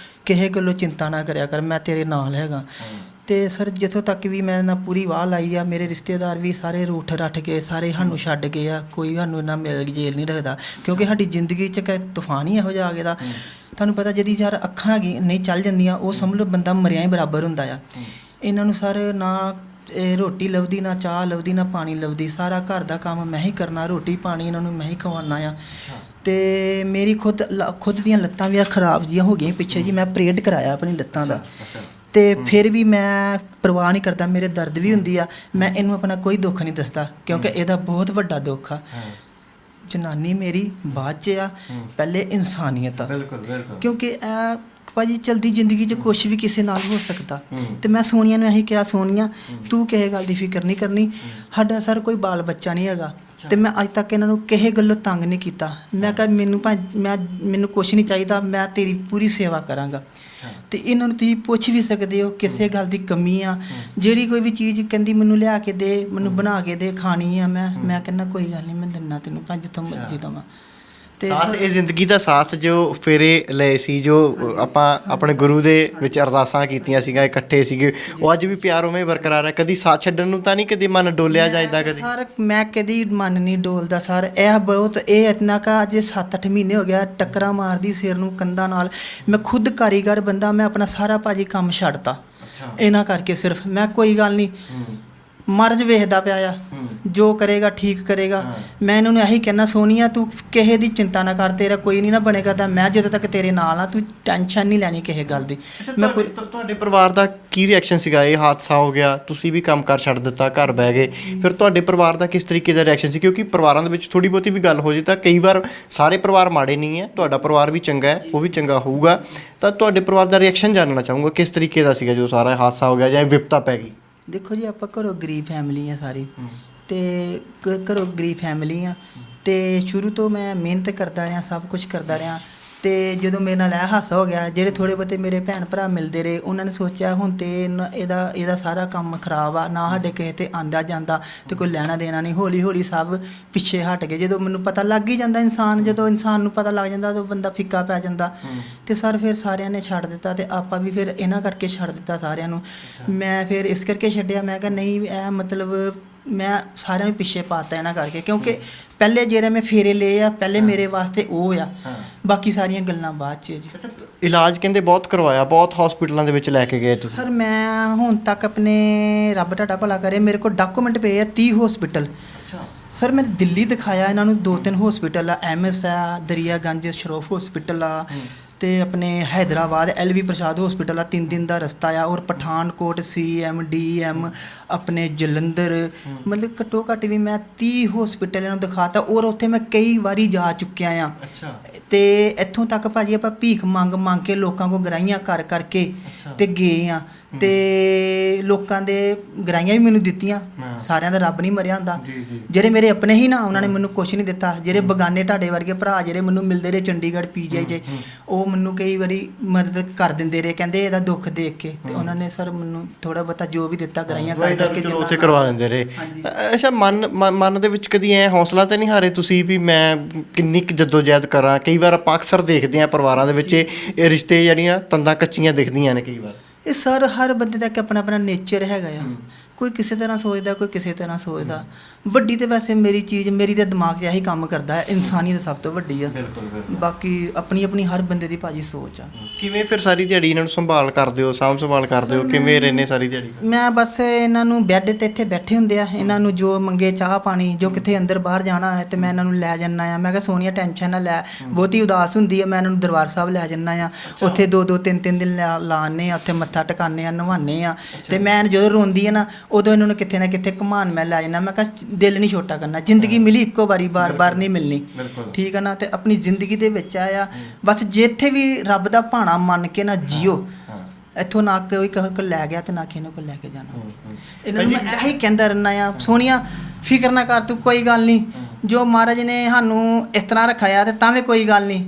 ਕਿਸੇ ਗੱਲੋਂ ਚਿੰਤਾ ਨਾ ਕਰਿਆ ਕਰ, ਮੈਂ ਤੇਰੇ ਨਾਲ ਹੈਗਾ। ਤੇ ਸਰ ਜਿੱਥੋਂ ਤੱਕ ਵੀ ਮੈਂ ਨਾ ਪੂਰੀ ਵਾਹ ਲਾਈ ਆ, ਮੇਰੇ ਰਿਸ਼ਤੇਦਾਰ ਵੀ ਸਾਰੇ ਰੂਠ ਰੱਠ ਕੇ ਸਾਰੇ ਸਾਨੂੰ ਛੱਡ ਗਏ ਆ। ਕੋਈ ਸਾਨੂੰ ਇੰਨਾ ਮਿਲ ਜੇਲ ਨਹੀਂ ਰੱਖਦਾ, ਕਿਉਂਕਿ ਸਾਡੀ ਜ਼ਿੰਦਗੀ 'ਚ ਕਿ ਤੂਫਾਨ ਹੀ ਇਹੋ ਜਿਹਾ ਆ ਗਿਆ ਦਾ। ਤੁਹਾਨੂੰ ਪਤਾ ਜਿਹਦੀ ਯਾਰ ਅੱਖਾਂ ਹੈਗੀ ਨਹੀਂ ਚੱਲ ਜਾਂਦੀਆਂ ਉਹ ਸਮਝ ਲਓ ਬੰਦਾ ਮਰਿਆ ਹੀ ਬਰਾਬਰ ਹੁੰਦਾ ਆ। ਇਹਨਾਂ ਨੂੰ ਸਰ ਨਾ ਰੋਟੀ ਲੱਭਦੀ, ਨਾ ਚਾਹ ਲੱਭਦੀ, ਨਾ ਪਾਣੀ ਲੱਭਦੀ। ਸਾਰਾ ਘਰ ਦਾ ਕੰਮ ਮੈਂ ਹੀ ਕਰਨਾ, ਰੋਟੀ ਪਾਣੀ ਇਹਨਾਂ ਨੂੰ ਮੈਂ ਹੀ ਖਵਾਉਣਾ ਆ। ਤੇ ਮੇਰੀ ਖੁਦ ਦੀਆਂ ਲੱਤਾਂ ਵੀ ਖਰਾਬ ਜਿਹੀਆਂ ਹੋ ਗਈਆਂ ਪਿੱਛੇ ਜੀ। ਮੈਂ ਆਪਰੇਟ ਕਰਾਇਆ ਆਪਣੀ ਲੱਤਾਂ ਦਾ ਤੇ ਫਿਰ ਵੀ ਮੈਂ ਪਰਵਾਹ ਨਹੀਂ ਕਰਦਾ। ਮੇਰੇ ਦਰਦ ਵੀ ਹੁੰਦੀ ਆ, ਮੈਂ ਇਹਨੂੰ ਆਪਣਾ ਕੋਈ ਦੁੱਖ ਨਹੀਂ ਦੱਸਦਾ, ਕਿਉਂਕਿ ਇਹਦਾ ਬਹੁਤ ਵੱਡਾ ਦੁੱਖ ਆ। ਜਨਾਨੀ ਮੇਰੀ ਬਾਅਦ 'ਚ ਆ, ਪਹਿਲੇ ਇਨਸਾਨੀਅਤ ਆ। ਕਿਉਂਕਿ ਇਹ ਭਾਜੀ ਚਲਦੀ ਜ਼ਿੰਦਗੀ 'ਚ ਕੁਛ ਵੀ ਕਿਸੇ ਨਾਲ ਹੋ ਸਕਦਾ। ਤੇ ਮੈਂ ਸੋਨੀਆ ਨੂੰ ਇਹੀ ਕਿਹਾ, ਸੋਨੀਆ ਤੂੰ ਕਿਸੇ ਗੱਲ ਦੀ ਫਿਕਰ ਨਹੀਂ ਕਰਨੀ, ਸਾਡਾ ਸਰ ਕੋਈ ਬਾਲ ਬੱਚਾ ਨਹੀਂ ਹੈਗਾ। ਤੇ ਮੈਂ ਅੱਜ ਤੱਕ ਇਹਨਾਂ ਨੂੰ ਕਿਸੇ ਗੱਲੋਂ ਤੰਗ ਨਹੀਂ ਕੀਤਾ। ਮੈਂ ਕਿਹਾ ਮੈਨੂੰ ਕੁਛ ਨਹੀਂ ਚਾਹੀਦਾ, ਮੈਂ ਤੇਰੀ ਪੂਰੀ ਸੇਵਾ ਕਰਾਂਗਾ। ਤੇ ਇਹਨਾਂ ਨੂੰ ਤੁਸੀਂ ਪੁੱਛ ਵੀ ਸਕਦੇ ਹੋ ਕਿਸੇ ਗੱਲ ਦੀ ਕਮੀ ਆ, ਜਿਹੜੀ ਕੋਈ ਵੀ ਚੀਜ਼ ਕਹਿੰਦੀ ਮੈਨੂੰ ਲਿਆ ਕੇ ਦੇ, ਮੈਨੂੰ ਬਣਾ ਕੇ ਦੇ, ਖਾਣੀ ਆ ਮੈਂ ਕਹਿੰਦਾ ਕੋਈ ਗੱਲ ਨਹੀਂ, ਮੈਂ ਦਿੰਦਾ ਤੈਨੂੰ ਜਿੱਥੋਂ ਮਰਜ਼ੀ ਦੇਵਾਂ। ਤੇ ਸਾਥ ਇਹ ਜ਼ਿੰਦਗੀ ਦਾ ਸਾਥ ਜੋ ਫੇਰੇ ਲਏ ਸੀ, ਜੋ ਆਪਾਂ ਆਪਣੇ ਗੁਰੂ ਦੇ ਵਿੱਚ ਅਰਦਾਸਾਂ ਕੀਤੀਆਂ ਸੀਗਾ, ਇਕੱਠੇ ਸੀਗੇ, ਉਹ ਅੱਜ ਵੀ ਪਿਆਰ ਉਵੇਂ ਬਰਕਰਾਰ ਹੈ। ਕਦੀ ਸਾਥ ਛੱਡਣ ਨੂੰ ਤਾਂ ਨਹੀਂ ਕਦੀ ਮਨ ਡੋਲਿਆ ਜਾਂਦਾ? ਕਦੀ ਸਰ ਮੈਂ ਕਦੀ ਮਨ ਨਹੀਂ ਡੋਲਦਾ ਸਰ। ਇਹ ਇਤਨਾ ਕਾ ਅਜੇ 7-8 ਮਹੀਨੇ ਹੋ ਗਿਆ ਟੱਕਰਾਂ ਮਾਰਦੀ ਸਿਰ ਨੂੰ ਕੰਧਾਂ ਨਾਲ। ਮੈਂ ਖੁਦ ਕਾਰੀਗਰ ਬੰਦਾ, ਮੈਂ ਆਪਣਾ ਸਾਰਾ ਭਾਜੀ ਕੰਮ ਛੱਡਤਾ ਇਹਨਾਂ ਕਰਕੇ। ਸਿਰਫ ਮੈਂ ਕੋਈ ਗੱਲ ਨਹੀਂ, ਮਰਜ਼ ਵੇਖਦਾ ਪਿਆ ਆ, ਜੋ ਕਰੇਗਾ ਠੀਕ ਕਰੇਗਾ। ਮੈਂ ਇਹਨਾਂ ਨੂੰ ਇਹੀ ਕਹਿਣਾ, ਸੋਨੀਆ ਤੂੰ ਕਿਸੇ ਦੀ ਚਿੰਤਾ ਨਾ ਕਰ, ਤੇਰਾ ਕੋਈ ਨਹੀਂ ਨਾ ਬਣੇਗਾ ਤਾਂ ਮੈਂ ਜਦੋਂ ਤੱਕ ਤੇਰੇ ਨਾਲ ਆ, ਤੂੰ ਟੈਨਸ਼ਨ ਨਹੀਂ ਲੈਣੀ ਕਿਸੇ ਗੱਲ ਦੀ। ਤੁਹਾਡੇ ਪਰਿਵਾਰ ਦਾ ਕੀ ਰਿਐਕਸ਼ਨ ਸੀਗਾ? ਇਹ ਹਾਦਸਾ ਹੋ ਗਿਆ, ਤੁਸੀਂ ਵੀ ਕੰਮ ਕਾਰ ਛੱਡ ਦਿੱਤਾ, ਘਰ ਬਹਿ ਗਏ, ਫਿਰ ਤੁਹਾਡੇ ਪਰਿਵਾਰ ਦਾ ਕਿਸ ਤਰੀਕੇ ਦਾ ਰਿਐਕਸ਼ਨ ਸੀ? ਕਿਉਂਕਿ ਪਰਿਵਾਰਾਂ ਦੇ ਵਿੱਚ ਥੋੜ੍ਹੀ ਬਹੁਤੀ ਵੀ ਗੱਲ ਹੋ ਜੇ ਤਾਂ ਕਈ ਵਾਰ ਸਾਰੇ ਪਰਿਵਾਰ ਮਾੜੇ ਨਹੀਂ ਹੈ, ਤੁਹਾਡਾ ਪਰਿਵਾਰ ਵੀ ਚੰਗਾ ਹੈ, ਉਹ ਵੀ ਚੰਗਾ ਹੋਊਗਾ। ਤਾਂ ਤੁਹਾਡੇ ਪਰਿਵਾਰ ਦਾ ਰਿਐਕਸ਼ਨ ਜਾਣਨਾ ਚਾਹੂੰਗਾ, ਕਿਸ ਤਰੀਕੇ ਦਾ ਸੀਗਾ ਜਦੋਂ ਸਾਰਾ ਹਾਦਸਾ ਹੋ ਗਿਆ ਜਾਂ ਵਿਪਤਾ ਪੈ ਗਈ? ਦੇਖੋ ਜੀ ਆਪਾਂ ਘਰੋਂ ਗਰੀਬ ਫੈਮਿਲੀ ਆ ਸਾਰੀ, ਤੇ ਘਰੋਂ ਗਰੀਬ ਫੈਮਿਲੀ ਆ ਤੇ ਸ਼ੁਰੂ ਤੋਂ ਮੈਂ ਮਿਹਨਤ ਕਰਦਾ ਰਿਹਾ, ਸਭ ਕੁਝ ਕਰਦਾ ਰਿਹਾ। ਤੇ ਜਦੋਂ ਮੇਰੇ ਨਾਲ ਇਹ ਹਾਦਸਾ ਹੋ ਗਿਆ, ਜਿਹੜੇ ਥੋੜ੍ਹੇ ਬਹੁਤੇ ਮੇਰੇ ਭੈਣ ਭਰਾ ਮਿਲਦੇ ਰਹੇ, ਉਹਨਾਂ ਨੇ ਸੋਚਿਆ ਹੁਣ ਤੇ ਇਹਦਾ ਸਾਰਾ ਕੰਮ ਖਰਾਬ ਆ, ਨਾ ਸਾਡੇ ਕਿਸੇ ਤੇ ਆਂਦਾ ਜਾਂਦਾ ਤੇ ਕੋਈ ਲੈਣਾ ਦੇਣਾ ਨਹੀਂ। ਹੌਲੀ ਹੌਲੀ ਸਭ ਪਿੱਛੇ ਹਟ ਗਏ। ਜਦੋਂ ਮੈਨੂੰ ਪਤਾ ਲੱਗ ਹੀ ਜਾਂਦਾ, ਜਦੋਂ ਇਨਸਾਨ ਨੂੰ ਪਤਾ ਲੱਗ ਜਾਂਦਾ ਉਦੋਂ ਬੰਦਾ ਫਿੱਕਾ ਪੈ ਜਾਂਦਾ। ਤੇ ਸਰ ਫਿਰ ਸਾਰਿਆਂ ਨੇ ਛੱਡ ਦਿੱਤਾ ਤੇ ਆਪਾਂ ਵੀ ਫਿਰ ਇਹਨਾਂ ਕਰਕੇ ਛੱਡ ਦਿੱਤਾ ਸਾਰਿਆਂ ਨੂੰ। ਮੈਂ ਫਿਰ ਇਸ ਕਰਕੇ ਛੱਡਿਆ, ਮੈਂ ਕਿਹਾ ਨਹੀਂ ਇਹ ਮਤਲਬ ਮੈਂ ਸਾਰਿਆਂ ਨੂੰ ਪਿੱਛੇ ਪਾਤਾ ਇਹਨਾਂ ਕਰਕੇ, ਕਿਉਂਕਿ ਪਹਿਲੇ ਜਿਹੜੇ ਮੈਂ ਫੇਰੇ ਲਏ ਆ ਪਹਿਲੇ ਮੇਰੇ ਵਾਸਤੇ ਉਹ ਆ, ਬਾਕੀ ਸਾਰੀਆਂ ਗੱਲਾਂ ਬਾਅਦ 'ਚ ਜੀ। ਇਲਾਜ ਕਹਿੰਦੇ ਬਹੁਤ ਕਰਵਾਇਆ, ਬਹੁਤ ਹਸਪੀਟਲਾਂ ਦੇ ਵਿੱਚ ਲੈ ਕੇ ਗਏ ਤੁਸੀਂ? ਸਰ ਮੈਂ ਹੁਣ ਤੱਕ ਆਪਣੇ ਰੱਬ ਤੁਹਾਡਾ ਭਲਾ ਕਰੇ, ਮੇਰੇ ਕੋਲ ਡਾਕੂਮੈਂਟ ਪਏ ਆ 30 ਹਸਪੀਟਲ। ਸਰ ਮੈਂ ਦਿੱਲੀ ਦਿਖਾਇਆ ਇਹਨਾਂ ਨੂੰ, 2-3 ਹਸਪੀਟਲ ਆ, MS ਆ, ਦਰਿਆਗੰਜ ਸ਼ਰੋਫ ਹਸਪੀਟਲ ਆ, ਤੇ ਆਪਣੇ ਹੈਦਰਾਬਾਦ LV ਪ੍ਰਸਾਦ ਹਸਪੀਟਲ ਆ, 3 ਦਿਨ ਦਾ ਰਸਤਾ ਆ। ਔਰ ਪਠਾਨਕੋਟ CM DM ਆਪਣੇ ਜਲੰਧਰ, ਮਤਲਬ ਘੱਟੋ ਘੱਟ ਵੀ ਮੈਂ 30 ਹਸਪੀਟਲ ਨੂੰ ਦਿਖਾਤਾ। ਔਰ ਉੱਥੇ ਮੈਂ ਕਈ ਵਾਰੀ ਜਾ ਚੁੱਕਿਆ ਆ। ਤੇ ਇੱਥੋਂ ਤੱਕ ਭਾਜੀ ਆਪਾਂ ਭੀਖ ਮੰਗ ਕੇ ਲੋਕਾਂ ਕੋਲ ਗਰਾਈਆਂ ਕਰ ਕਰਕੇ ਤੇ ਗਏ ਆ। ਤੇ ਲੋਕਾਂ ਦੇ ਗਰਾਈਆਂ ਵੀ ਮੈਨੂੰ ਦਿੱਤੀਆਂ। ਸਾਰਿਆਂ ਦਾ ਰੱਬ ਨਹੀਂ ਮਰਿਆ ਹੁੰਦਾ। ਜਿਹੜੇ ਮੇਰੇ ਆਪਣੇ ਹੀ ਨਾ, ਉਹਨਾਂ ਨੇ ਮੈਨੂੰ ਕੁਛ ਨਹੀਂ ਦਿੱਤਾ। ਜਿਹੜੇ ਬਗਾਨੇ ਤੁਹਾਡੇ ਵਰਗੇ ਭਰਾ ਜਿਹੜੇ ਮੈਨੂੰ ਮਿਲਦੇ ਰਹੇ ਚੰਡੀਗੜ੍ਹ PGI 'ਚ, ਉਹ ਮੈਨੂੰ ਕਈ ਵਾਰੀ ਮਦਦ ਕਰ ਦਿੰਦੇ ਰਹੇ, ਕਹਿੰਦੇ ਇਹਦਾ ਦੁੱਖ ਦੇਖ ਕੇ, ਤੇ ਉਹਨਾਂ ਨੇ ਸਰ ਮੈਨੂੰ ਥੋੜਾ ਬਹੁਤਾ ਜੋ ਵੀ ਦਿੱਤਾ ਗਰਾਈਆਂ ਕਰ ਕਰਕੇ ਚਲੋ ਉੱਥੇ ਕਰਵਾ ਦਿੰਦੇ ਰਹੇ। ਹਾਂਜੀ। ਅੱਛਾ, ਮਨ ਦੇ ਵਿੱਚ ਕਦੀ ਐ ਹੌਸਲਾ ਤਾਂ ਨਹੀਂ ਹਾਰੇ ਤੁਸੀਂ ਵੀ ਮੈਂ ਕਿੰਨੀ ਕੁ ਜਦੋਜਹਿਦ ਕਰਾਂ? ਕਈ ਵਾਰ ਆਪਾਂ ਅਕਸਰ ਦੇਖਦੇ ਹਾਂ ਪਰਿਵਾਰਾਂ ਦੇ ਵਿੱਚ ਇਹ ਰਿਸ਼ਤੇ ਜਿਹੜੀਆਂ ਤੰਦਾਂ ਕੱਚੀਆਂ ਦਿਖਦੀਆਂ ਨੇ ਕਈ ਵਾਰ। ਇਹ ਸਰ ਹਰ ਬੰਦੇ ਦਾ ਇੱਕ ਆਪਣਾ ਆਪਣਾ ਨੇਚਰ ਹੈਗਾ ਆ, ਕੋਈ ਕਿਸੇ ਤਰ੍ਹਾਂ ਸੋਚਦਾ, ਕੋਈ ਕਿਸੇ ਤਰ੍ਹਾਂ ਸੋਚਦਾ। ਵੱਡੀ ਤੇ ਵੈਸੇ ਮੇਰੀ ਚੀਜ਼, ਮੇਰੀ ਤੇ ਦਿਮਾਗ 'ਚ ਇਹੀ ਕੰਮ ਕਰਦਾ ਹੈ, ਇਨਸਾਨੀਅਤ ਸਭ ਤੋਂ ਵੱਡੀ ਆ। ਬਾਕੀ ਆਪਣੀ ਆਪਣੀ ਹਰ ਬੰਦੇ ਦੀ ਭਾਜੀ ਸੋਚ ਆ। ਕਿਵੇਂ ਫਿਰ ਸਾਰੀ ਦਿਹਾੜੀ ਇਹਨਾਂ ਨੂੰ ਸੰਭਾਲ ਕਰਦੇ ਹੋ, ਸਾਂਭ ਸੰਭਾਲ ਕਰਦੇ ਹੋ, ਕਿਵੇਂ ਰਹਿੰਦੇ ਸਾਰੀ ਦਿਹਾੜੀ? ਮੈਂ ਬਸ ਇਹਨਾਂ ਨੂੰ ਬੈੱਡ ਤੇ ਇੱਥੇ ਬੈਠੇ ਹੁੰਦੇ ਆ, ਇਹਨਾਂ ਨੂੰ ਜੋ ਮੰਗੇ ਚਾਹ ਪਾਣੀ, ਜੋ ਕਿੱਥੇ ਅੰਦਰ ਬਾਹਰ ਜਾਣਾ ਹੈ ਤੇ ਮੈਂ ਇਹਨਾਂ ਨੂੰ ਲੈ ਜਾਂਦਾ ਆ। ਮੈਂ ਕਿਹਾ ਸੋਨੀਆ ਟੈਨਸ਼ਨ ਨਾ ਲੈ, ਬਹੁਤੀ ਉਦਾਸ ਹੁੰਦੀ ਆ, ਮੈਂ ਇਹਨਾਂ ਨੂੰ ਦਰਬਾਰ ਸਾਹਿਬ ਲੈ ਜਾਂਦਾ ਆ। ਉੱਥੇ 2-2 3-3 ਦਿਨ ਲਾਉਂਦੇ ਆ, ਉੱਥੇ ਮੱਥਾ ਟਿਕਾਉਂਦੇ ਆ, ਨਵਾਉਂਦੇ ਆ। ਤੇ ਮੈਂ ਜਦੋਂ ਰੋਂਦੀ ਆ ਨਾ, ਉਦੋਂ ਇਹਨਾਂ ਨੂੰ ਕਿੱਥੇ ਨਾ ਕਿੱਥੇ ਘੁਮਾਉਣ ਮੈਂ ਲੈ ਜਾਂਦਾ। ਮੈਂ ਕਿਹਾ ਦਿਲ ਨਹੀਂ ਛੋਟਾ ਕਰਨਾ, ਜ਼ਿੰਦਗੀ ਮਿਲੀ ਇੱਕੋ ਵਾਰੀ, ਬਾਰ-ਬਾਰ ਨਹੀਂ ਮਿਲਣੀ, ਠੀਕ ਹੈ ਨਾ। ਤੇ ਆਪਣੀ ਜ਼ਿੰਦਗੀ ਦੇ ਵਿੱਚ ਆਇਆ ਬਸ, ਜਿੱਥੇ ਵੀ ਰੱਬ ਦਾ ਭਾਣਾ ਮੰਨ ਕੇ ਨਾ ਜੀਓ। ਇੱਥੋਂ ਨਾ ਕੋਈ ਕਿਸੇ ਕੋਲ ਲੈ ਗਿਆ ਤੇ ਨਾ ਕਿਸੇ ਨੂੰ ਕੋਲ ਲੈ ਕੇ ਜਾਣਾ। ਇਹਨਾਂ ਨੂੰ ਮੈਂ ਇਹੀ ਕਹਿੰਦਾ ਰਹਿੰਦਾ ਆ, ਸੋਨੀਆ ਫਿਕਰ ਨਾ ਕਰ ਤੂੰ, ਕੋਈ ਗੱਲ ਨਹੀਂ, ਜੋ ਮਹਾਰਾਜ ਨੇ ਸਾਨੂੰ ਇਸ ਤਰ੍ਹਾਂ ਰੱਖਿਆ ਤੇ ਤਾਂ ਵੀ ਕੋਈ ਗੱਲ ਨਹੀਂ।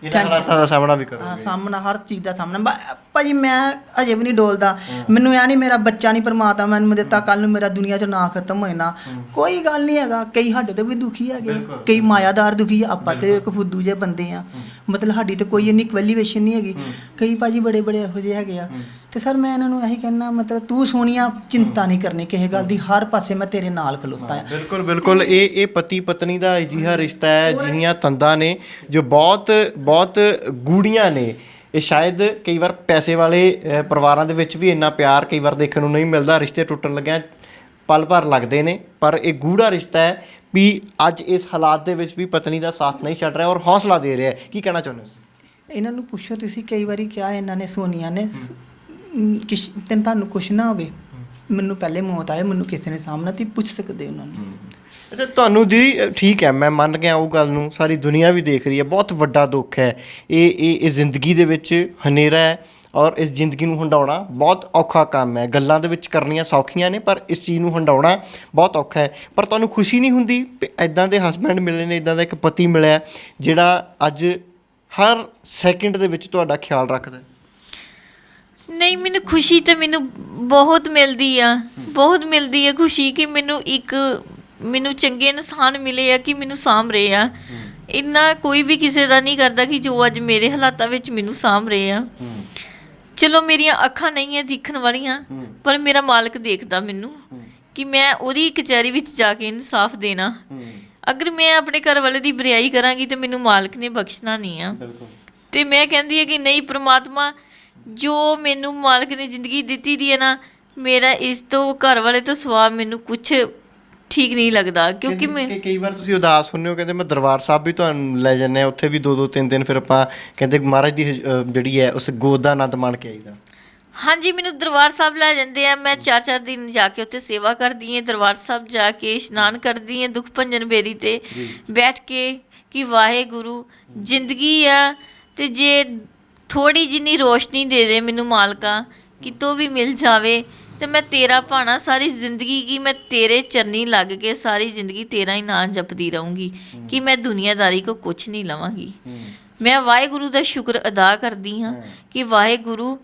ਇਹਨਾਂ ਹਾਲਾਤਾਂ ਦਾ ਸਾਹਮਣਾ ਵੀ ਕਰੋ। ਹਾਂ, ਸਾਹਮਣਾ ਹਰ ਚੀਜ਼ ਦਾ ਸਾਹਮਣਾ। ਭਾਜੀ ਮੈਂ ਅਜੇ ਵੀ ਨਹੀਂ ਡੋਲਦਾ, ਮੈਨੂੰ ਇਹ ਨਹੀਂ ਮੇਰਾ ਬੱਚਾ ਨਹੀਂ ਪਰਮਾਤਮਾ ਮੈਨੂੰ ਦਿੱਤਾ, ਕੱਲ ਨੂੰ ਮੇਰਾ ਦੁਨੀਆ 'ਚ ਨਾ ਖਤਮ ਹੋਏ ਨਾ, ਕੋਈ ਗੱਲ ਨਹੀਂ ਹੈਗਾ। ਕਈ ਸਾਡੇ ਤੋਂ ਵੀ ਦੁਖੀ ਹੈਗੇ, ਕਈ ਮਾਇਆਦਾਰ ਦੁਖੀ ਆ, ਆਪਾਂ ਤੇ ਇੱਕ ਫੁੱਦੂ ਜਿਹੇ ਬੰਦੇ ਆ, ਮਤਲਬ ਸਾਡੀ ਤੇ ਕੋਈ ਇੰਨੀ ਕੁਆਲੀਫਿਕੇਸ਼ਨ ਨਹੀਂ ਹੈਗੀ। ਕਈ ਭਾਜੀ ਬੜੇ ਬੜੇ ਇਹੋ ਜਿਹੇ ਹੈਗੇ ਆ। ਤੇ ਸਰ ਮੈਂ ਇਹਨਾਂ ਨੂੰ ਇਹੀ ਕਹਿਣਾ, ਮਤਲਬ ਤੂੰ ਸੋਨੀਆ ਚਿੰਤਾ ਨਹੀਂ ਕਰਨੀ ਕਿਸੇ ਗੱਲ ਦੀ, ਹਰ ਪਾਸੇ ਮੈਂ ਤੇਰੇ ਨਾਲ ਖਲੋਤਾ ਆ। ਬਿਲਕੁਲ ਬਿਲਕੁਲ। ਇਹ ਪਤੀ ਪਤਨੀ ਦਾ ਅਜਿਹਾ ਰਿਸ਼ਤਾ ਹੈ, ਅਜਿਹੀਆਂ ਤੰਦਾਂ ਨੇ ਜੋ ਬਹੁਤ ਬਹੁਤ ਗੂੜੀਆਂ ਨੇ। ਇਹ ਸ਼ਾਇਦ ਕਈ ਵਾਰ ਪੈਸੇ ਵਾਲੇ ਪਰਿਵਾਰਾਂ ਦੇ ਵਿੱਚ ਵੀ ਇੰਨਾ ਪਿਆਰ ਕਈ ਵਾਰ ਦੇਖਣ ਨੂੰ ਨਹੀਂ ਮਿਲਦਾ, ਰਿਸ਼ਤੇ ਟੁੱਟਣ ਲੱਗਿਆ ਪਲ ਭਰ ਲੱਗਦੇ ਨੇ, ਪਰ ਇਹ ਗੂੜਾ ਰਿਸ਼ਤਾ ਹੈ ਵੀ ਅੱਜ ਇਸ ਹਾਲਾਤ ਦੇ ਵਿੱਚ ਵੀ ਪਤਨੀ ਦਾ ਸਾਥ ਨਹੀਂ ਛੱਡ ਰਿਹਾ ਔਰ ਹੌਸਲਾ ਦੇ ਰਿਹਾ। ਕੀ ਕਹਿਣਾ ਚਾਹੁੰਦੇ ਹੋ? ਇਹਨਾਂ ਨੂੰ ਪੁੱਛੋ ਤੁਸੀਂ, ਕਈ ਵਾਰੀ ਕਿਹਾ ਇਹਨਾਂ ਨੇ, ਸੋਨੀਆ ਨੇ, ਤੁਹਾਨੂੰ ਕੁਛ ਨਾ ਹੋਵੇ, ਮੈਨੂੰ ਪਹਿਲੇ ਮੌਤ ਆਏ, ਮੈਨੂੰ ਕਿਸੇ ਨੇ ਸਾਹਮਣਾ ਤੇ ਪੁੱਛ ਸਕਦੇ ਉਹਨਾਂ ਨੂੰ। ਅੱਛਾ, ਤੁਹਾਨੂੰ ਜੀ ਠੀਕ ਹੈ, ਮੈਂ ਮੰਨ ਗਿਆ ਉਹ ਗੱਲ ਨੂੰ, ਸਾਰੀ ਦੁਨੀਆ ਵੀ ਦੇਖ ਰਹੀ ਹੈ, ਬਹੁਤ ਵੱਡਾ ਦੁੱਖ ਹੈ ਇਹ ਜ਼ਿੰਦਗੀ ਦੇ ਵਿੱਚ ਹਨੇਰਾ ਹੈ ਔਰ ਇਸ ਜ਼ਿੰਦਗੀ ਨੂੰ ਹੰਡਾਉਣਾ ਬਹੁਤ ਔਖਾ ਕੰਮ ਹੈ। ਗੱਲਾਂ ਦੇ ਵਿੱਚ ਕਰਨੀਆਂ ਸੌਖੀਆਂ ਨੇ, ਪਰ ਇਸ ਚੀਜ਼ ਨੂੰ ਹੰਡਾਉਣਾ ਬਹੁਤ ਔਖਾ ਹੈ। ਪਰ ਤੁਹਾਨੂੰ ਖੁਸ਼ੀ ਨਹੀਂ ਹੁੰਦੀ ਇੱਦਾਂ ਦੇ ਹਸਬੈਂਡ ਮਿਲੇ ਨੇ, ਇੱਦਾਂ ਦਾ ਇੱਕ ਪਤੀ ਮਿਲਿਆ ਜਿਹੜਾ ਅੱਜ ਹਰ ਸੈਕਿੰਡ ਦੇ ਵਿੱਚ ਤੁਹਾਡਾ ਖਿਆਲ ਰੱਖਦਾ? ਨਹੀਂ, ਮੈਨੂੰ ਖੁਸ਼ੀ ਤਾਂ ਮੈਨੂੰ ਬਹੁਤ ਮਿਲਦੀ ਆ, ਬਹੁਤ ਮਿਲਦੀ ਆ ਖੁਸ਼ੀ ਕਿ ਮੈਨੂੰ ਚੰਗੇ ਇਨਸਾਨ ਮਿਲੇ ਆ ਕਿ ਮੈਨੂੰ ਸਾਂਭ ਰਹੇ ਆ। ਇੰਨਾ ਕੋਈ ਵੀ ਕਿਸੇ ਦਾ ਨਹੀਂ ਕਰਦਾ ਕਿ ਜੋ ਅੱਜ ਮੇਰੇ ਹਾਲਾਤਾਂ ਵਿੱਚ ਮੈਨੂੰ ਸਾਂਭ ਰਹੇ ਆ। ਚਲੋ ਮੇਰੀਆਂ ਅੱਖਾਂ ਨਹੀਂ ਹੈ ਦੇਖਣ ਵਾਲੀਆਂ, ਪਰ ਮੇਰਾ ਮਾਲਕ ਦੇਖਦਾ ਮੈਨੂੰ ਕਿ ਮੈਂ ਉਹਦੀ ਕਚਹਿਰੀ ਵਿੱਚ ਜਾ ਕੇ ਇਨਸਾਫ ਦੇਣਾ। ਅਗਰ ਮੈਂ ਆਪਣੇ ਘਰ ਵਾਲੇ ਦੀ ਬੁਰਾਈ ਕਰਾਂਗੀ ਤਾਂ ਮੈਨੂੰ ਮਾਲਕ ਨੇ ਬਖਸ਼ਣਾ ਨਹੀਂ ਆ। ਤੇ ਮੈਂ ਕਹਿੰਦੀ ਹਾਂ ਕਿ ਨਹੀਂ, ਪ੍ਰਮਾਤਮਾ ਜੋ ਮੈਨੂੰ ਮਾਲਕ ਨੇ ਜ਼ਿੰਦਗੀ ਦਿੱਤੀ ਦੀ ਹੈ ਨਾ, ਮੇਰਾ ਇਸ ਤੋਂ ਘਰ ਵਾਲੇ ਤੋਂ ਸਿਵਾ ਮੈਨੂੰ ਕੁਛ ਠੀਕ ਨਹੀਂ ਲੱਗਦਾ। ਕਿਉਂਕਿ ਮੈਂ ਕਈ ਵਾਰ ਤੁਸੀਂ ਉਦਾਸ ਹੁੰਦੇ ਹੋ, ਕਹਿੰਦੇ ਮੈਂ ਦਰਬਾਰ ਸਾਹਿਬ ਵੀ ਤੁਹਾਨੂੰ ਲੈ ਜਾਂਦੇ ਹਾਂ, ਉੱਥੇ ਵੀ 2-2 3 ਫਿਰ ਆਪਾਂ ਕਹਿੰਦੇ ਮਹਾਰਾਜ ਦੀ ਜਿਹੜੀ ਹੈ ਉਸ ਗੋਦ ਦਾ ਆਨੰਦ ਮਾਣ ਕੇ ਆਈਦਾ। ਹਾਂਜੀ, ਮੈਨੂੰ ਦਰਬਾਰ ਸਾਹਿਬ ਲੈ ਜਾਂਦੇ ਆ, ਮੈਂ 4-4 ਦਿਨ ਜਾ ਕੇ ਉੱਥੇ ਸੇਵਾ ਕਰਦੀ ਹਾਂ। ਦਰਬਾਰ ਸਾਹਿਬ ਜਾ ਕੇ ਇਸ਼ਨਾਨ ਕਰਦੀ ਹਾਂ, ਦੁੱਖ ਭੰਜਨ ਬੇਰੀ 'ਤੇ ਬੈਠ ਕੇ ਕਿ ਵਾਹਿਗੁਰੂ ਜ਼ਿੰਦਗੀ ਆ, ਤੇ ਜੇ ਥੋੜ੍ਹੀ ਜਿੰਨੀ ਰੋਸ਼ਨੀ ਦੇ ਦੇ ਮੈਨੂੰ ਮਾਲਕਾ, ਕਿਤੋਂ ਵੀ ਮਿਲ ਜਾਵੇ, ਤੇ ਮੈਂ ਤੇਰਾ ਭਾਣਾ ਸਾਰੀ ਜ਼ਿੰਦਗੀ ਕੀ ਮੈਂ ਤੇਰੇ ਚਰਨੀ ਲੱਗ ਕੇ ਸਾਰੀ ਜ਼ਿੰਦਗੀ ਤੇਰਾ ਹੀ ਨਾਂ ਜਪਦੀ ਰਹੂੰਗੀ ਕਿ ਮੈਂ ਦੁਨੀਆਦਾਰੀ ਕੋ ਕੁਛ ਨਹੀਂ ਲਵਾਂਗੀ। ਮੈਂ ਵਾਹਿਗੁਰੂ ਦਾ ਸ਼ੁਕਰ ਅਦਾ ਕਰਦੀ ਹਾਂ ਕਿ ਵਾਹਿਗੁਰੂ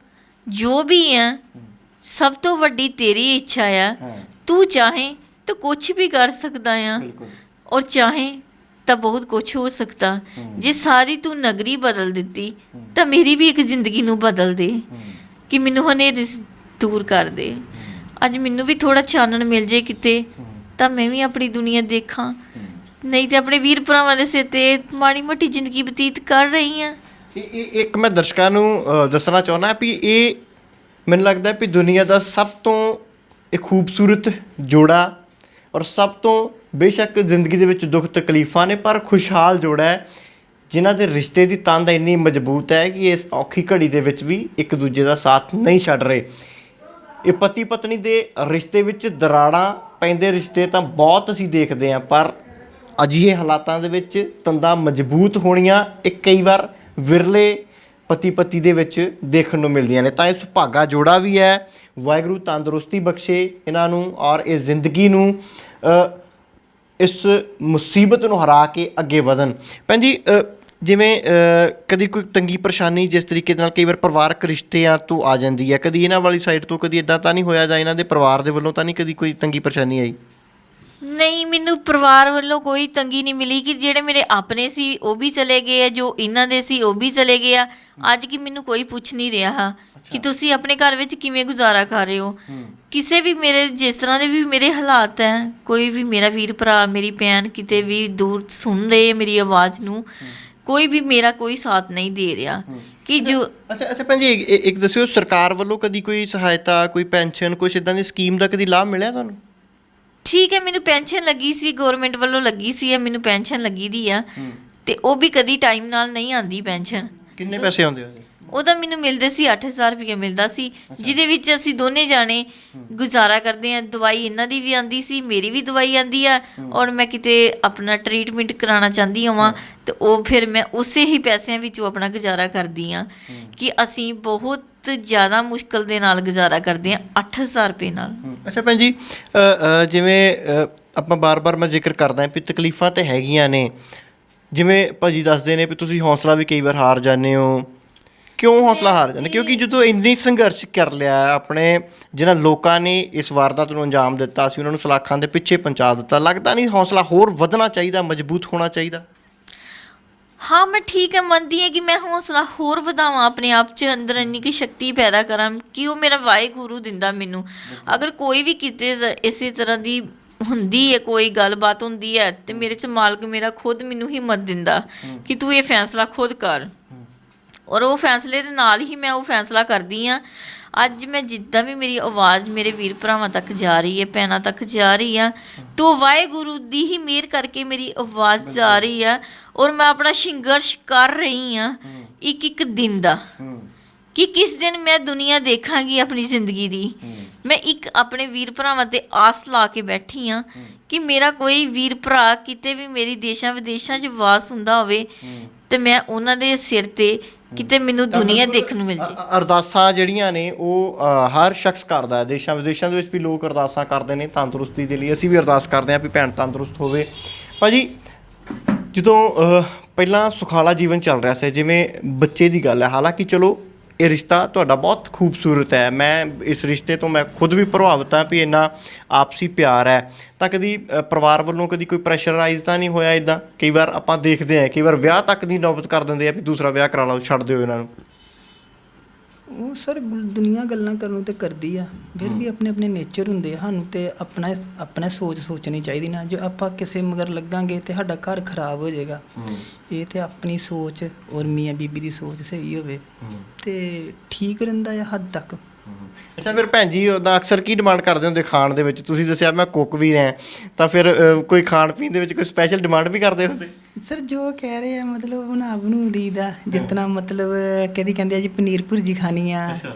ਜੋ ਵੀ ਆ ਸਭ ਤੋਂ ਵੱਡੀ ਤੇਰੀ ਇੱਛਾ ਆ, ਤੂੰ ਚਾਹੇ ਤਾਂ ਕੁਛ ਵੀ ਕਰ ਸਕਦਾ ਆ, ਔਰ ਚਾਹੇ ਤਾਂ ਬਹੁਤ ਕੁਛ ਹੋ ਸਕਦਾ। ਜੇ ਸਾਰੀ ਤੂੰ ਨਗਰੀ ਬਦਲ ਦਿੱਤੀ ਤਾਂ ਮੇਰੀ ਵੀ ਇੱਕ ਜ਼ਿੰਦਗੀ ਨੂੰ ਬਦਲ ਦੇ ਕਿ ਮੈਨੂੰ ਹਨੇਰੇ ਦੂਰ ਕਰ ਦੇ। ਅੱਜ ਮੈਨੂੰ ਵੀ ਥੋੜ੍ਹਾ ਚਾਨਣ ਮਿਲ ਜੇ ਕਿਤੇ, ਤਾਂ ਮੈਂ ਵੀ ਆਪਣੀ ਦੁਨੀਆ ਦੇਖਾਂ, ਨਹੀਂ ਤੇ ਆਪਣੇ ਵੀਰ ਭਰਾਵਾਂ ਦੇ ਸਿਰ 'ਤੇ ਮਾੜੀ ਮੋਟੀ ਜ਼ਿੰਦਗੀ ਬਤੀਤ ਕਰ ਰਹੀ ਹਾਂ। ਇਹ ਇੱਕ ਮੈਂ ਦਰਸ਼ਕਾਂ ਨੂੰ ਦੱਸਣਾ ਚਾਹੁੰਦਾ ਵੀ ਇਹ ਮੈਨੂੰ ਲੱਗਦਾ ਵੀ ਦੁਨੀਆ ਦਾ ਸਭ ਤੋਂ ਇੱਕ ਖੂਬਸੂਰਤ ਜੋੜਾ ਔਰ ਸਭ ਤੋਂ ਬੇਸ਼ੱਕ ਜ਼ਿੰਦਗੀ ਦੇ ਵਿੱਚ ਦੁੱਖ ਤਕਲੀਫਾਂ ਨੇ, ਪਰ ਖੁਸ਼ਹਾਲ ਜੋੜਾ ਹੈ ਜਿਨ੍ਹਾਂ ਦੇ ਰਿਸ਼ਤੇ ਦੀ ਤੰਦ ਇੰਨੀ ਮਜ਼ਬੂਤ ਹੈ ਕਿ ਇਸ ਔਖੀ ਘੜੀ ਦੇ ਵਿੱਚ ਵੀ ਇੱਕ ਦੂਜੇ ਦਾ ਸਾਥ ਨਹੀਂ ਛੱਡ ਰਹੇ। ਇਹ ਪਤੀ ਪਤਨੀ ਦੇ ਰਿਸ਼ਤੇ ਵਿੱਚ ਦਰਾੜਾਂ ਪੈਂਦੇ ਰਿਸ਼ਤੇ ਤਾਂ ਬਹੁਤ ਅਸੀਂ ਦੇਖਦੇ ਹਾਂ, ਪਰ ਅਜਿਹੇ ਹਾਲਾਤਾਂ ਦੇ ਵਿੱਚ ਤੰਦਾਂ ਮਜ਼ਬੂਤ ਹੋਣੀਆਂ ਇਹ ਕਈ ਵਾਰ ਵਿਰਲੇ ਪਤੀ ਦੇ ਵਿੱਚ ਦੇਖਣ ਨੂੰ ਮਿਲਦੀਆਂ ਨੇ। ਤਾਂ ਇਹ ਸੁਭਾਗਾ ਜੋੜਾ ਵੀ ਹੈ। ਵਾਹਿਗੁਰੂ ਤੰਦਰੁਸਤੀ ਬਖਸ਼ੇ ਇਹਨਾਂ ਨੂੰ ਔਰ ਇਹ ਜ਼ਿੰਦਗੀ ਨੂੰ ਇਸ ਮੁਸੀਬਤ ਨੂੰ ਹਰਾ ਕੇ ਅੱਗੇ ਵਧਣ। ਭੈਣ ਜੀ, ਜਿਵੇਂ ਕਦੀ ਕੋਈ ਤੰਗੀ ਪਰੇਸ਼ਾਨੀ ਜਿਸ ਤਰੀਕੇ ਦੇ ਨਾਲ ਕਈ ਵਾਰ ਪਰਿਵਾਰਕ ਰਿਸ਼ਤਿਆਂ ਤੋਂ ਆ ਜਾਂਦੀ ਹੈ, ਕਦੀ ਇਹਨਾਂ ਵਾਲੀ ਸਾਈਡ ਤੋਂ ਕਦੀ ਇਦਾਂ ਤਾਂ ਨਹੀਂ ਹੋਇਆ, ਜਾਂ ਇਹਨਾਂ ਦੇ ਪਰਿਵਾਰ ਦੇ ਵੱਲੋਂ ਤਾਂ ਨਹੀਂ ਕਦੀ ਕੋਈ ਤੰਗੀ ਪਰੇਸ਼ਾਨੀ ਆਈ? ਨਹੀਂ, ਮੈਨੂੰ ਪਰਿਵਾਰ ਵੱਲੋਂ ਕੋਈ ਤੰਗੀ ਨਹੀਂ ਮਿਲੀ ਕਿ ਜਿਹੜੇ ਮੇਰੇ ਆਪਣੇ ਸੀ ਉਹ ਵੀ ਚਲੇ ਗਏ ਆ, ਜੋ ਇਹਨਾਂ ਦੇ ਸੀ ਉਹ ਵੀ ਚਲੇ ਗਏ ਆ। ਅੱਜ ਕਿ ਮੈਨੂੰ ਕੋਈ ਪੁੱਛ ਨਹੀਂ ਰਿਹਾ ਕਿ ਤੁਸੀਂ ਆਪਣੇ ਘਰ ਵਿੱਚ ਕਿਵੇਂ ਗੁਜ਼ਾਰਾ ਕਰ ਰਹੇ ਹੋ। ਕਿਸੇ ਵੀ ਮੇਰੇ ਜਿਸ ਤਰ੍ਹਾਂ ਦੇ ਵੀ ਮੇਰੇ ਹਾਲਾਤ ਹੈ, ਕੋਈ ਵੀ ਮੇਰਾ ਵੀਰ ਭਰਾ ਮੇਰੀ ਭੈਣ ਕਿਤੇ ਵੀ ਦੂਰ ਸੁਣ ਰਹੇ ਮੇਰੀ ਆਵਾਜ਼ ਨੂੰ, ਕੋਈ ਵੀ ਮੇਰਾ ਕੋਈ ਸਾਥ ਨਹੀਂ ਦੇ ਰਿਹਾ ਕਿ ਜੋ। ਅੱਛਾ ਭੈਣ ਜੀ, ਇੱਕ ਦੱਸਿਓ, ਸਰਕਾਰ ਵੱਲੋਂ ਕਦੀ ਕੋਈ ਸਹਾਇਤਾ, ਕੋਈ ਪੈਨਸ਼ਨ, ਕੁਛ ਇਦਾਂ ਦੀ ਸਕੀਮ ਦਾ ਕਦੀ ਲਾਭ ਮਿਲਿਆ ਤੁਹਾਨੂੰ? ਠੀਕ ਹੈ, ਮੈਨੂੰ ਪੈਨਸ਼ਨ ਲੱਗੀ ਸੀ, ਗਵਰਨਮੈਂਟ ਵੱਲੋਂ ਲੱਗੀ ਸੀ, ਮੈਨੂੰ ਪੈਨਸ਼ਨ ਲੱਗੀ ਦੀ ਆ, ਤੇ ਉਹ ਵੀ ਕਦੀ ਟਾਈਮ ਨਾਲ ਨਹੀਂ ਆਉਂਦੀ ਪੈਨਸ਼ਨ। ਕਿੰਨੇ ਪੈਸੇ ਆਉਂਦੇ ਉਹਦੇ? ਉਹਦਾ ਮੈਨੂੰ ਮਿਲਦੇ ਸੀ 8000 ਰੁਪਏ ਮਿਲਦਾ ਸੀ, ਜਿਹਦੇ ਵਿੱਚ ਅਸੀਂ ਦੋਨੇ ਜਾਣੇ ਗੁਜ਼ਾਰਾ ਕਰਦੇ ਹਾਂ। ਦਵਾਈ ਇਹਨਾਂ ਦੀ ਵੀ ਆਂਦੀ ਸੀ, ਮੇਰੀ ਵੀ ਦਵਾਈ ਆਂਦੀ ਆ, ਔਰ ਮੈਂ ਕਿਤੇ ਆਪਣਾ ਟਰੀਟਮੈਂਟ ਕਰਾਉਣਾ ਚਾਹੁੰਦੀ ਹਾਂ ਤੇ ਉਹ ਫਿਰ ਮੈਂ ਉਸੇ ਹੀ ਪੈਸਿਆਂ ਵਿੱਚੋਂ ਆਪਣਾ ਗੁਜ਼ਾਰਾ ਕਰਦੀ ਹਾਂ ਕਿ ਅਸੀਂ ਬਹੁਤ ਜ਼ਿਆਦਾ ਮੁਸ਼ਕਲ ਦੇ ਨਾਲ ਗੁਜ਼ਾਰਾ ਕਰਦੇ ਹਾਂ 8000 ਰੁਪਏ ਨਾਲ। ਅੱਛਾ ਭੈਣ ਜੀ, ਜਿਵੇਂ ਆਪਾਂ ਬਾਰ-ਬਾਰ ਮੈਂ ਜ਼ਿਕਰ ਕਰਦਾ ਵੀ ਤਕਲੀਫਾਂ ਤਾਂ ਹੈਗੀਆਂ ਨੇ, ਜਿਵੇਂ ਭਾਜੀ ਦੱਸਦੇ ਨੇ ਵੀ ਤੁਸੀਂ ਹੌਸਲਾ ਵੀ ਕਈ ਵਾਰ ਹਾਰ ਜਾਂਦੇ ਹੋ। ਕਿਉਂ ਹੌਸਲਾ ਹਾਰ ਜਾਂਦੇ? ਕਿਉਂਕਿ ਜਦੋਂ ਇੰਨੀ ਸੰਘਰਸ਼ ਕਰ ਲਿਆ ਆਪਣੇ, ਜਿਹਨਾਂ ਲੋਕਾਂ ਨੇ ਇਸ ਵਾਰਦਾਤ ਨੂੰ ਅੰਜਾਮ ਦਿੱਤਾ ਸੀ, ਉਹਨਾਂ ਨੂੰ ਸਲਾਖਾਂ ਦੇ ਪਿੱਛੇ ਪਹੁੰਚਾ ਦਿੱਤਾ, ਲੱਗਦਾ ਨਹੀਂ ਹੌਸਲਾ ਹੋਰ ਵਧਣਾ ਚਾਹੀਦਾ, ਮਜ਼ਬੂਤ ਹੋਣਾ ਚਾਹੀਦਾ? ਹਾਂ, ਮੈਂ ਠੀਕ ਹੈ, ਮੰਨਦੀ ਹਾਂ ਕਿ ਮੈਂ ਹੌਸਲਾ ਹੋਰ ਵਧਾਵਾਂ, ਆਪਣੇ ਆਪ 'ਚ ਅੰਦਰ ਇੰਨੀ ਕੁ ਸ਼ਕਤੀ ਪੈਦਾ ਕਰਾਂ ਕਿ ਉਹ ਮੇਰਾ ਵਾਹਿਗੁਰੂ ਦਿੰਦਾ ਮੈਨੂੰ। ਅਗਰ ਕੋਈ ਵੀ ਕਿਤੇ ਇਸੇ ਤਰ੍ਹਾਂ ਦੀ ਹੁੰਦੀ ਹੈ, ਕੋਈ ਗੱਲਬਾਤ ਹੁੰਦੀ ਹੈ, ਤੇ ਮੇਰੇ 'ਚ ਮਾਲਕ ਮੇਰਾ ਖੁਦ ਮੈਨੂੰ ਹਿੰਮਤ ਦਿੰਦਾ ਕਿ ਤੂੰ ਇਹ ਫੈਸਲਾ ਖੁਦ ਕਰ, ਔਰ ਉਹ ਫੈਸਲੇ ਦੇ ਨਾਲ ਹੀ ਮੈਂ ਉਹ ਫੈਸਲਾ ਕਰਦੀ ਹਾਂ। ਅੱਜ ਮੈਂ ਜਿੱਦਾਂ ਵੀ ਮੇਰੀ ਆਵਾਜ਼ ਮੇਰੇ ਵੀਰ ਭਰਾਵਾਂ ਤੱਕ ਜਾ ਰਹੀ ਹੈ, ਭੈਣਾਂ ਤੱਕ ਜਾ ਰਹੀ ਆ, ਤੋ ਵਾਹਿਗੁਰੂ ਦੀ ਹੀ ਮਿਹਰ ਕਰਕੇ ਮੇਰੀ ਆਵਾਜ਼ ਜਾ ਰਹੀ ਆ, ਔਰ ਮੈਂ ਆਪਣਾ ਸੰਘਰਸ਼ ਕਰ ਰਹੀ ਹਾਂ ਇੱਕ ਇੱਕ ਦਿਨ ਦਾ ਕਿ ਕਿਸ ਦਿਨ ਮੈਂ ਦੁਨੀਆ ਦੇਖਾਂਗੀ ਆਪਣੀ ਜ਼ਿੰਦਗੀ ਦੀ। ਮੈਂ ਇੱਕ ਆਪਣੇ ਵੀਰ ਭਰਾਵਾਂ 'ਤੇ ਆਸ ਲਾ ਕੇ ਬੈਠੀ ਹਾਂ ਕਿ ਮੇਰਾ ਕੋਈ ਵੀਰ ਭਰਾ ਕਿਤੇ ਵੀ ਮੇਰੀ ਦੇਸ਼ਾਂ ਵਿਦੇਸ਼ਾਂ 'ਚ ਵਾਸ ਹੁੰਦਾ ਹੋਵੇ ਤੇ ਮੈਂ ਉਹਨਾਂ ਦੇ ਸਿਰ 'ਤੇ ਕਿਤੇ ਮੈਨੂੰ ਦੁਨੀਆ ਦੇਖਣ ਨੂੰ ਮਿਲ ਜੇ। ਅਰਦਾਸਾਂ ਜਿਹੜੀਆਂ ਨੇ ਉਹ ਹਰ ਸ਼ਖਸ ਕਰਦਾ ਹੈ, ਦੇਸ਼ਾਂ ਵਿਦੇਸ਼ਾਂ ਦੇ ਵਿੱਚ ਵੀ ਲੋਕ ਅਰਦਾਸਾਂ ਕਰਦੇ ਨੇ ਤੰਦਰੁਸਤੀ ਦੇ ਲਈ। ਅਸੀਂ ਵੀ ਅਰਦਾਸ ਕਰਦੇ ਹਾਂ ਵੀ ਭੈਣ ਤੰਦਰੁਸਤ ਹੋਵੇ। ਭਾਜੀ, ਜਦੋਂ ਪਹਿਲਾਂ ਸੁਖਾਲਾ ਜੀਵਨ ਚੱਲ ਰਿਹਾ ਸੀ, ਜਿਵੇਂ ਬੱਚੇ ਦੀ ਗੱਲ ਹੈ, ਹਾਲਾਂਕਿ ਚਲੋ ਇਹ ਰਿਸ਼ਤਾ ਤੁਹਾਡਾ ਬਹੁਤ ਖੂਬਸੂਰਤ ਹੈ, ਮੈਂ ਇਸ ਰਿਸ਼ਤੇ ਤੋਂ ਮੈਂ ਖੁਦ ਵੀ ਪ੍ਰਭਾਵਿਤ ਹਾਂ ਵੀ ਇੰਨਾ ਆਪਸੀ ਪਿਆਰ ਹੈ, ਤਾਂ ਕਦੀ ਪਰਿਵਾਰ ਵੱਲੋਂ ਕਦੀ ਕੋਈ ਪ੍ਰੈਸ਼ਰਾਈਜ਼ ਤਾਂ ਨਹੀਂ ਹੋਇਆ ਇੱਦਾਂ? ਕਈ ਵਾਰ ਆਪਾਂ ਦੇਖਦੇ ਹਾਂ, ਕਈ ਵਾਰ ਵਿਆਹ ਤੱਕ ਦੀ ਨੌਬਤ ਕਰ ਦਿੰਦੇ ਆ ਵੀ ਦੂਸਰਾ ਵਿਆਹ ਕਰਾ ਲਓ, ਛੱਡ ਦਿਓ ਇਹਨਾਂ ਨੂੰ। ਉਹ ਸਰ ਦੁਨੀਆ ਗੱਲਾਂ ਕਰਨ ਨੂੰ ਤੇ ਕਰਦੀ ਆ, ਫਿਰ ਵੀ ਆਪਣੇ ਆਪਣੇ ਨੇਚਰ ਹੁੰਦੇ ਆ। ਸਾਨੂੰ ਤੇ ਆਪਣਾ ਸੋਚਣੀ ਚਾਹੀਦੀ ਨਾ, ਜੋ ਆਪਾਂ ਕਿਸੇ ਮਗਰ ਲੱਗਾਂਗੇ ਤੇ ਸਾਡਾ ਘਰ ਖਰਾਬ ਹੋ ਜਾਏਗਾ। ਇਹ ਤੇ ਆਪਣੀ ਸੋਚ ਔਰ ਮੀਆਂ ਬੀਬੀ ਦੀ ਸੋਚ ਸਹੀ ਹੋਵੇ ਤੇ ਠੀਕ ਰਹਿੰਦਾ ਆ ਹੱਦ ਤੱਕ। ਅੱਛਾ, ਫਿਰ ਭੈਣ ਜੀ ਉਹਦਾ ਅਕਸਰ ਕੀ ਡਿਮਾਂਡ ਕਰਦੇ ਹੁੰਦੇ ਖਾਣ ਦੇ ਵਿੱਚ? ਤੁਸੀਂ ਦੱਸਿਆ ਮੈਂ ਕੁੱਕ ਵੀ ਰਿਹਾ, ਤਾਂ ਫਿਰ ਕੋਈ ਖਾਣ ਪੀਣ ਦੇ ਵਿੱਚ ਕੋਈ ਸਪੈਸ਼ਲ ਡਿਮਾਂਡ ਵੀ ਕਰਦੇ ਹੁੰਦੇ? ਸਰ ਜੋ ਕਹਿ ਰਹੇ ਆ ਮਤਲਬ ਬਣੂ ਦੀਦਾ, ਜਿਤਨਾ ਮਤਲਬ ਕਦੀ ਕਹਿੰਦੇ ਆ ਜੀ ਪਨੀਰ ਭੁਰਜੀ ਖਾਣੀ ਆ,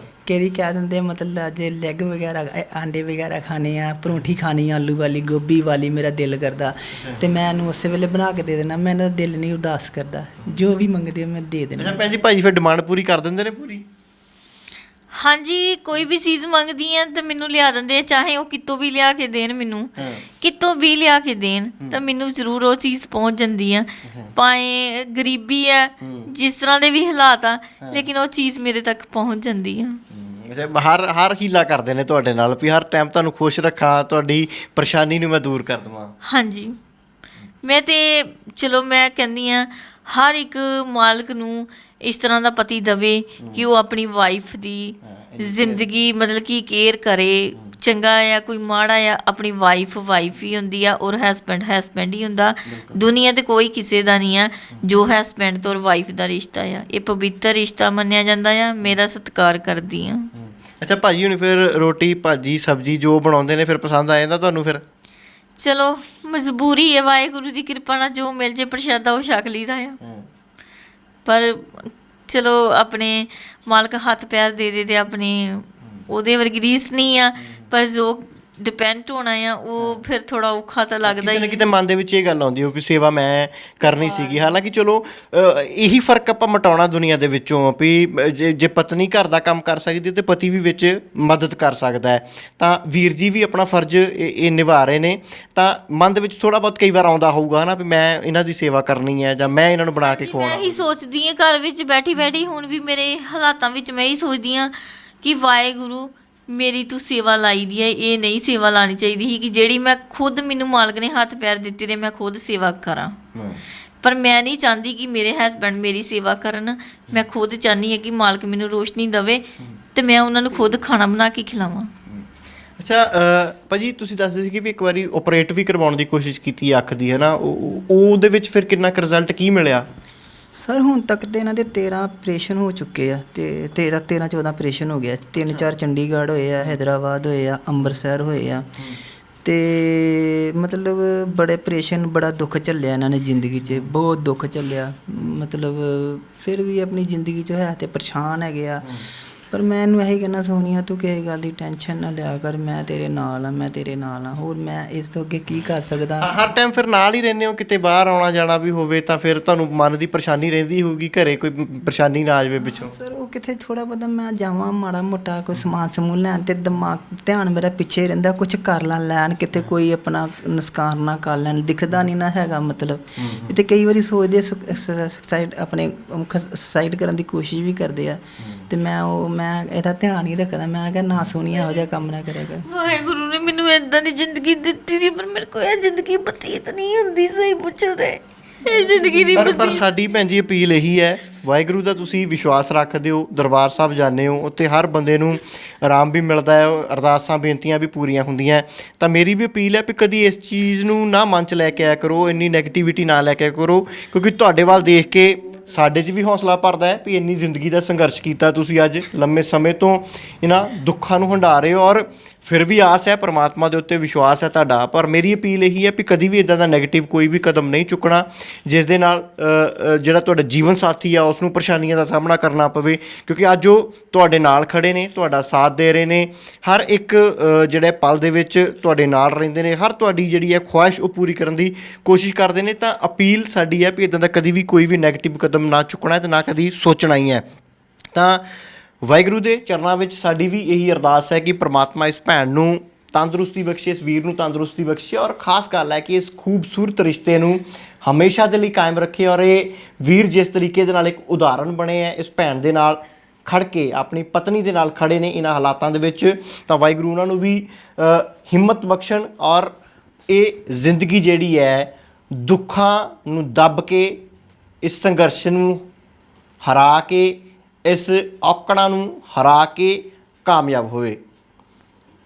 ਕਦੀ ਕਹਿ ਦਿੰਦੇ ਮਤਲਬ ਅੱਜ ਲੈਗ ਵਗੈਰਾ ਆਂਡੇ ਵਗੈਰਾ ਖਾਣੇ ਆ, ਪਰੌਂਠੀ ਖਾਣੀ ਆਲੂ ਵਾਲੀ ਗੋਭੀ ਵਾਲੀ, ਮੇਰਾ ਦਿਲ ਕਰਦਾ ਤੇ ਮੈਂ ਉਹਨੂੰ ਉਸੇ ਵੇਲੇ ਬਣਾ ਕੇ ਦੇ ਦੇਣਾ। ਮੇਰਾ ਦਿਲ ਨਹੀਂ ਉਦਾਸ ਕਰਦਾ, ਜੋ ਵੀ ਮੰਗਦੇ ਮੈਂ ਦੇ ਦੇਣਾ। ਅੱਛਾ ਭੈਣ ਜੀ, ਭਾਜੀ ਫਿਰ ਡਿਮਾਂਡ ਪੂਰੀ ਕਰ ਦਿੰਦੇ ਨੇ ਪੂਰੀ? ਹਾਂਜੀ, ਕੋਈ ਵੀ ਚੀਜ਼ ਮੰਗਦੀ ਆ ਤਾਂ ਮੈਨੂੰ ਲਿਆ ਦਿੰਦੇ ਆ, ਚਾਹੇ ਉਹ ਕਿਤੋਂ ਵੀ ਲਿਆ ਕੇ ਦੇਣ, ਮੈਨੂੰ ਕਿਤੋਂ ਵੀ ਲਿਆ ਕੇ ਦੇਣ ਤਾਂ ਮੈਨੂੰ ਜ਼ਰੂਰ ਉਹ ਚੀਜ਼ ਪਹੁੰਚ ਜਾਂਦੀ ਆ। ਭਾਵੇਂ ਗਰੀਬੀ ਆ, ਜਿਸ ਤਰ੍ਹਾਂ ਦੇ ਵੀ ਹਾਲਾਤ ਆ, ਲੇਕਿਨ ਉਹ ਚੀਜ਼ ਮੇਰੇ ਤੱਕ ਪਹੁੰਚ ਜਾਂਦੀ ਆ। ਹਰ ਹੀਲਾ ਕਰਦੇ ਨੇ ਤੁਹਾਡੇ ਨਾਲ ਵੀ ਹਰ ਟਾਈਮ ਤੁਹਾਨੂੰ ਖੁਸ਼ ਰੱਖਾਂ, ਤੁਹਾਡੀ ਪਰੇਸ਼ਾਨੀ ਨੂੰ ਮੈਂ ਦੂਰ ਕਰ ਦੇਵਾਂ। ਹਾਂਜੀ, ਮੈਂ ਤੇ ਚਲੋ ਮੈਂ ਕਹਿੰਦੀ ਹਾਂ ਹਰ ਇੱਕ ਮਾਲਕ ਨੂੰ ਇਸ ਤਰ੍ਹਾਂ ਦਾ ਪਤੀ ਦਵੇ ਕਿ ਉਹ ਆਪਣੀ ਵਾਈਫ ਦੀ ਜ਼ਿੰਦਗੀ ਮਤਲਬ ਕਿ ਕੇਅਰ ਕਰੇ। ਚੰਗਾ ਆ ਕੋਈ ਮਾੜਾ ਆ, ਆਪਣੀ ਵਾਈਫ ਹੀ ਹੁੰਦੀ ਆ ਔਰ ਹਸਬੈਂਡ ਹੀ ਹੁੰਦਾ। ਦੁਨੀਆ ਤੇ ਕੋਈ ਕਿਸੇ ਦਾ ਨਹੀਂ ਆ ਜੋ ਹਸਬੈਂਡ ਤੋਂ ਔਰ ਵਾਈਫ ਦਾ ਰਿਸ਼ਤਾ ਆ, ਇਹ ਪਵਿੱਤਰ ਰਿਸ਼ਤਾ ਮੰਨਿਆ ਜਾਂਦਾ ਆ। ਮੇਰਾ ਸਤਿਕਾਰ ਕਰਦੀ ਆ। ਅੱਛਾ ਭਾਜੀ, ਹੁਣ ਫਿਰ ਰੋਟੀ ਭਾਜੀ ਸਬਜ਼ੀ ਜੋ ਬਣਾਉਂਦੇ ਨੇ ਫਿਰ ਪਸੰਦ ਆ ਜਾਂਦਾ ਤੁਹਾਨੂੰ? ਫਿਰ ਚਲੋ ਮਜਬੂਰੀ ਹੈ, ਵਾਹਿਗੁਰੂ ਦੀ ਕਿਰਪਾ ਨਾਲ ਜੋ ਮਿਲ ਜੇ ਪ੍ਰਸ਼ਾਦਾ ਉਹ ਛਕ ਲਈਦਾ ਆ। ਪਰ ਚਲੋ ਆਪਣੇ ਮਾਲਕ ਹੱਥ ਪੈਰ ਦੇ ਤੇ ਆਪਣੇ ਉਹਦੇ ਵਰਗੀ ਰੀਸ ਨਹੀਂ ਆ, ਪਰ ਜੋ ਡਿਪੈਂਡ ਹੋਣਾ ਆ ਉਹ ਫਿਰ ਥੋੜਾ ਔਖਾ ਤਾਂ ਲੱਗਦਾ ਕਿਤੇ ਨਾ ਹੀ। ਕਿਤੇ ਮਨ ਦੇ ਵਿੱਚ ਇਹ ਗੱਲ ਆਉਂਦੀ ਹੋ ਕਿ ਸੇਵਾ ਮੈਂ ਕਰਨੀ ਸੀਗੀ। ਹਾਲਾਂਕਿ ਚਲੋ ਇਹੀ ਫਰਕ ਆਪਾਂ ਮਟਾਉਣਾ ਦੁਨੀਆ ਦੇ ਵਿੱਚੋਂ ਵੀ ਜੇ ਪਤਨੀ ਘਰ ਦਾ ਕੰਮ ਕਰ ਸਕਦੀ ਤੇ ਪਤੀ ਵੀ ਵਿੱਚ ਮਦਦ ਕਰ ਸਕਦਾ ਹੈ। ਤਾਂ ਵੀਰ ਜੀ ਵੀ ਆਪਣਾ ਫਰਜ਼ ਇਹ ਨਿਭਾ ਰਹੇ ਨੇ। ਤਾਂ ਮਨ ਦੇ ਵਿੱਚ ਥੋੜਾ ਬਹੁਤ ਕਈ ਵਾਰ ਆਉਂਦਾ ਹੋਊਗਾ ਨਾ ਵੀ ਮੈਂ ਇਹਨਾਂ ਦੀ ਸੇਵਾ ਕਰਨੀ ਹੈ ਜਾਂ ਮੈਂ ਇਹਨਾਂ ਨੂੰ ਬਣਾ ਕੇ ਮੈਂ ਖਵਾਉਣਾ। ਇਹੀ ਸੋਚਦੀ ਹਾਂ ਘਰ ਵਿੱਚ ਬੈਠੀ ਬੈਠੀ, ਹੁਣ ਵੀ ਮੇਰੇ ਹਾਲਾਤਾਂ ਵਿੱਚ ਮੈਂ ਇਹੀ ਸੋਚਦੀ ਹਾਂ ਕਿ ਵਾਹਿਗੁਰੂ ਮੇਰੀ ਤੂੰ ਸੇਵਾ ਲਾਈ ਦੀ ਹੈ, ਇਹ ਨਹੀਂ ਸੇਵਾ ਲਾਣੀ ਚਾਹੀਦੀ ਸੀ ਕਿ ਜਿਹੜੀ ਮੈਂ ਖੁਦ, ਮੈਨੂੰ ਮਾਲਕ ਨੇ ਹੱਥ ਪੈਰ ਦਿੱਤੇ ਨੇ, ਮੈਂ ਖੁਦ ਸੇਵਾ ਕਰਾਂ। ਪਰ ਮੈਂ ਨਹੀਂ ਚਾਹੁੰਦੀ ਕਿ ਮੇਰੇ ਹਸਬੈਂਡ ਮੇਰੀ ਸੇਵਾ ਕਰਨ। ਮੈਂ ਖੁਦ ਚਾਹੁੰਦੀ ਹਾਂ ਕਿ ਮਾਲਕ ਮੈਨੂੰ ਰੋਸ਼ਨੀ ਦੇਵੇ ਤੇ ਮੈਂ ਉਹਨਾਂ ਨੂੰ ਖੁਦ ਖਾਣਾ ਬਣਾ ਕੇ ਖਿਲਾਵਾਂ। ਅੱਛਾ ਭਾਜੀ, ਤੁਸੀਂ ਦੱਸਦੇ ਸੀ ਕਿ ਵੀ ਇੱਕ ਵਾਰੀ ਆਪਰੇਟ ਵੀ ਕਰਵਾਉਣ ਦੀ ਕੋਸ਼ਿਸ਼ ਕੀਤੀ ਅੱਖ ਦੀ, ਹੈ ਨਾ? ਉਹਦੇ ਵਿੱਚ ਫਿਰ ਕਿੰਨਾ ਕੁ ਰਿਜ਼ਲਟ ਕੀ ਮਿਲਿਆ? ਸਰ ਹੁਣ ਤੱਕ ਤੇ ਇਹਨਾਂ ਦੇ 13 ਆਪਰੇਸ਼ਨ ਹੋ ਚੁੱਕੇ ਆ ਤੇ 14 ਆਪਰੇਸ਼ਨ ਹੋ ਗਿਆ। 3-4 ਚੰਡੀਗੜ੍ਹ ਹੋਏ ਆ, ਹੈਦਰਾਬਾਦ ਹੋਏ ਆ, ਅੰਮ੍ਰਿਤਸਰ ਹੋਏ ਆ। ਤੇ ਮਤਲਬ ਬੜੇ ਆਪਰੇਸ਼ਨ, ਬੜਾ ਦੁੱਖ ਝੱਲਿਆ ਇਹਨਾਂ ਨੇ ਜ਼ਿੰਦਗੀ 'ਚ, ਬਹੁਤ ਦੁੱਖ ਝੱਲਿਆ। ਮਤਲਬ ਫਿਰ ਵੀ ਆਪਣੀ ਜ਼ਿੰਦਗੀ 'ਚ ਹੈ ਤੇ ਪਰੇਸ਼ਾਨ ਹੈਗੇ ਆ। ਪਰ ਮੈਂ ਇਹਨੂੰ ਇਹੀ ਕਹਿਣਾ, ਸੋਨੀਆ ਤੂੰ ਕਿਸੇ ਗੱਲ ਦੀ ਟੈਨਸ਼ਨ ਨਾ ਲਿਆ ਕਰ, ਮੈਂ ਤੇਰੇ ਨਾਲ ਆ, ਮੈਂ ਤੇਰੇ ਨਾਲ ਆ। ਹੋਰ ਮੈਂ ਇਸ ਤੋਂ ਅੱਗੇ ਕੀ ਕਰ ਸਕਦਾ? ਹਰ ਟਾਈਮ ਫਿਰ ਨਾਲ ਹੀ ਰਹਿੰਦੇ ਹੋ? ਕਿਤੇ ਬਾਹਰ ਆਉਣਾ ਜਾਣਾ ਵੀ ਹੋਵੇ ਤਾਂ ਫਿਰ ਤੁਹਾਨੂੰ ਮਨ ਦੀ ਪਰੇਸ਼ਾਨੀ ਰਹਿੰਦੀ ਹੋਊਗੀ, ਘਰੇ ਕੋਈ ਪਰੇਸ਼ਾਨੀ ਨਾ ਆ ਜਾਵੇ ਪਿੱਛੋਂ? ਸਰ ਉਹ ਕਿਤੇ ਥੋੜਾ ਬਹੁਤਾ ਮੈਂ ਜਾਵਾਂ ਮਾੜਾ ਮੋਟਾ ਕੋਈ ਸਮਾਨ ਸਮੂਨ ਲੈਣ ਤੇ ਧਿਆਨ ਮੇਰਾ ਪਿੱਛੇ ਰਹਿੰਦਾ, ਕੁਝ ਕਰ ਲੈਣ ਕਿਤੇ ਕੋਈ ਆਪਣਾ ਨੁਕਸਾਨ ਨਾ ਕਰ ਲੈਣ, ਦਿਖਦਾ ਨਹੀਂ ਨਾ ਹੈਗਾ। ਮਤਲਬ ਤੇ ਕਈ ਵਾਰੀ ਸੋਚਦੇ ਸੁਸਾਈਡ, ਆਪਣੇ ਸੁਸਾਈਡ ਕਰਨ ਦੀ ਕੋਸ਼ਿਸ਼ ਵੀ ਕਰਦੇ ਆ ਤੇ ਮੈਂ ਇਹਦਾ ਧਿਆਨ ਹੀ ਰੱਖਦਾ। ਮੈਂ ਕਿਹਾ ਨਾ ਸੋਨੀਆ ਇਹੋ ਜਿਹਾ ਕੰਮ ਨਾ ਕਰਿਆ ਕਰ। ਵਾਹਿਗੁਰੂ ਨੇ ਮੈਨੂੰ ਏਦਾਂ ਦੀ ਜ਼ਿੰਦਗੀ ਦਿੱਤੀ ਸੀ, ਪਰ ਮੇਰੇ ਕੋਲ ਇਹ ਜ਼ਿੰਦਗੀ ਬਤੀਤ ਨਹੀਂ ਹੁੰਦੀ। ਸਹੀ ਪੁੱਛੋ ਤੇ ਇਹ ਜ਼ਿੰਦਗੀ ਨਹੀਂ ਪਰ ਬਤੀਤ। ਸਾਡੀ ਭੈਣ ਜੀ ਅਪੀਲ ਇਹੀ ਹੈ, ਵਾਹਿਗੁਰੂ ਦਾ ਤੁਸੀਂ ਵਿਸ਼ਵਾਸ ਰੱਖਦੇ ਹੋ, ਦਰਬਾਰ ਸਾਹਿਬ ਜਾਂਦੇ ਹੋ, ਉੱਥੇ ਹਰ ਬੰਦੇ ਨੂੰ ਆਰਾਮ ਵੀ ਮਿਲਦਾ ਹੈ, ਅਰਦਾਸਾਂ ਬੇਨਤੀਆਂ ਵੀ ਪੂਰੀਆਂ ਹੁੰਦੀਆਂ। ਤਾਂ ਮੇਰੀ ਵੀ ਅਪੀਲ ਹੈ ਵੀ ਕਦੀ ਇਸ ਚੀਜ਼ ਨੂੰ ਨਾ ਮਨ 'ਚ ਲੈ ਕੇ ਆਇਆ ਕਰੋ, ਇੰਨੀ ਨੈਗੇਟਿਵਿਟੀ ਨਾ ਲੈ ਕੇ ਆਇਆ ਕਰੋ, ਕਿਉਂਕਿ ਤੁਹਾਡੇ ਵੱਲ ਦੇਖ ਕੇ ਸਾਡੇ 'ਚ ਵੀ ਹੌਸਲਾ ਭਰਦਾ ਹੈ ਵੀ ਇੰਨੀ ਜ਼ਿੰਦਗੀ ਦਾ ਸੰਘਰਸ਼ ਕੀਤਾ ਤੁਸੀਂ, ਅੱਜ ਲੰਮੇ ਸਮੇਂ ਤੋਂ ਇਹਨਾਂ ਦੁੱਖਾਂ ਨੂੰ ਹੰਢਾ ਰਹੇ ਹੋ ਔਰ ਫਿਰ ਵੀ ਆਸ ਹੈ, ਪਰਮਾਤਮਾ ਦੇ ਉੱਤੇ ਵਿਸ਼ਵਾਸ ਹੈ ਤੁਹਾਡਾ। ਪਰ ਮੇਰੀ ਅਪੀਲ ਇਹੀ ਹੈ ਵੀ ਕਦੀ ਵੀ ਇੱਦਾਂ ਦਾ ਨੈਗੇਟਿਵ ਕੋਈ ਵੀ ਕਦਮ ਨਹੀਂ ਚੁੱਕਣਾ ਜਿਸ ਦੇ ਨਾਲ ਜਿਹੜਾ ਤੁਹਾਡਾ ਜੀਵਨ ਸਾਥੀ ਆ ਉਸ ਨੂੰ ਪਰੇਸ਼ਾਨੀਆਂ ਦਾ ਸਾਹਮਣਾ ਕਰਨਾ ਪਵੇ, ਕਿਉਂਕਿ ਅੱਜ ਉਹ ਤੁਹਾਡੇ ਨਾਲ ਖੜੇ ਨੇ, ਤੁਹਾਡਾ ਸਾਥ ਦੇ ਰਹੇ ਨੇ, ਹਰ ਇੱਕ ਜਿਹੜੇ ਪਲ ਦੇ ਵਿੱਚ ਤੁਹਾਡੇ ਨਾਲ ਰਹਿੰਦੇ ਨੇ, ਹਰ ਤੁਹਾਡੀ ਜਿਹੜੀ ਹੈ ਖੁਆਇਸ਼ ਉਹ ਪੂਰੀ ਕਰਨ ਦੀ ਕੋਸ਼ਿਸ਼ ਕਰਦੇ ਨੇ। ਤਾਂ ਅਪੀਲ ਸਾਡੀ ਹੈ ਵੀ ਇੱਦਾਂ ਦਾ ਕਦੀ ਵੀ ਕੋਈ ਵੀ ਨੈਗੇਟਿਵ ਕਦਮ ਨਾ ਚੁੱਕਣਾ ਅਤੇ ਨਾ ਕਦੀ ਸੋਚਣਾ ਹੀ ਹੈ। ਤਾਂ ਵਾਹਿਗੁਰੂ ਦੇ ਚਰਨਾਂ ਵਿੱਚ ਸਾਡੀ ਵੀ ਇਹੀ ਅਰਦਾਸ ਹੈ ਕਿ ਪ੍ਰਮਾਤਮਾ ਇਸ ਭੈਣ ਨੂੰ ਤੰਦਰੁਸਤੀ ਬਖਸ਼ੇ, ਇਸ ਵੀਰ ਨੂੰ ਤੰਦਰੁਸਤੀ ਬਖਸ਼ੇ ਔਰ ਖਾਸ ਗੱਲ ਹੈ ਕਿ ਇਸ ਖੂਬਸੂਰਤ ਰਿਸ਼ਤੇ ਨੂੰ ਹਮੇਸ਼ਾ ਦੇ ਲਈ ਕਾਇਮ ਰੱਖੇ। ਔਰ ਇਹ ਵੀਰ ਜਿਸ ਤਰੀਕੇ ਦੇ ਨਾਲ ਇੱਕ ਉਦਾਹਰਨ ਬਣੇ ਹੈ, ਇਸ ਭੈਣ ਦੇ ਨਾਲ ਖੜ ਕੇ ਆਪਣੀ ਪਤਨੀ ਦੇ ਨਾਲ ਖੜੇ ਨੇ ਇਹਨਾਂ ਹਾਲਾਤਾਂ ਦੇ ਵਿੱਚ, ਤਾਂ ਵਾਹਿਗੁਰੂ ਉਹਨਾਂ ਨੂੰ ਵੀ ਹਿੰਮਤ ਬਖਸ਼ਣ ਔਰ ਇਹ ਜ਼ਿੰਦਗੀ ਜਿਹੜੀ ਹੈ ਦੁੱਖਾਂ ਨੂੰ ਦੱਬ ਕੇ, ਇਸ ਸੰਘਰਸ਼ ਨੂੰ ਹਰਾ ਕੇ, ਇਸ ਔਕੜਾਂ ਨੂੰ ਹਰਾ ਕੇ ਕਾਮਯਾਬ ਹੋਵੇ।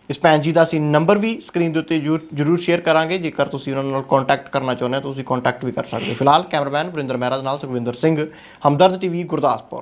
ਇਸ ਭੈਣ ਜੀ ਦਾ ਅਸੀਂ ਨੰਬਰ ਵੀ ਸਕਰੀਨ ਦੇ ਉੱਤੇ ਜ਼ਰੂਰ ਸ਼ੇਅਰ ਕਰਾਂਗੇ, ਜੇਕਰ ਤੁਸੀਂ ਉਹਨਾਂ ਨਾਲ ਕੰਟੈਕਟ ਕਰਨਾ ਚਾਹੁੰਦੇ ਹੋ ਤੁਸੀਂ ਕੰਟੈਕਟ ਵੀ ਕਰ ਸਕਦੇ ਹੋ। ਫਿਲਹਾਲ ਕੈਮਰਾਮੈਨ ਵਰਿੰਦਰ ਮਹਿਰਾ ਦੇ ਨਾਲ ਸੁਖਵਿੰਦਰ ਸਿੰਘ, ਹਮਦਰਦ TV, ਗੁਰਦਾਸਪੁਰ।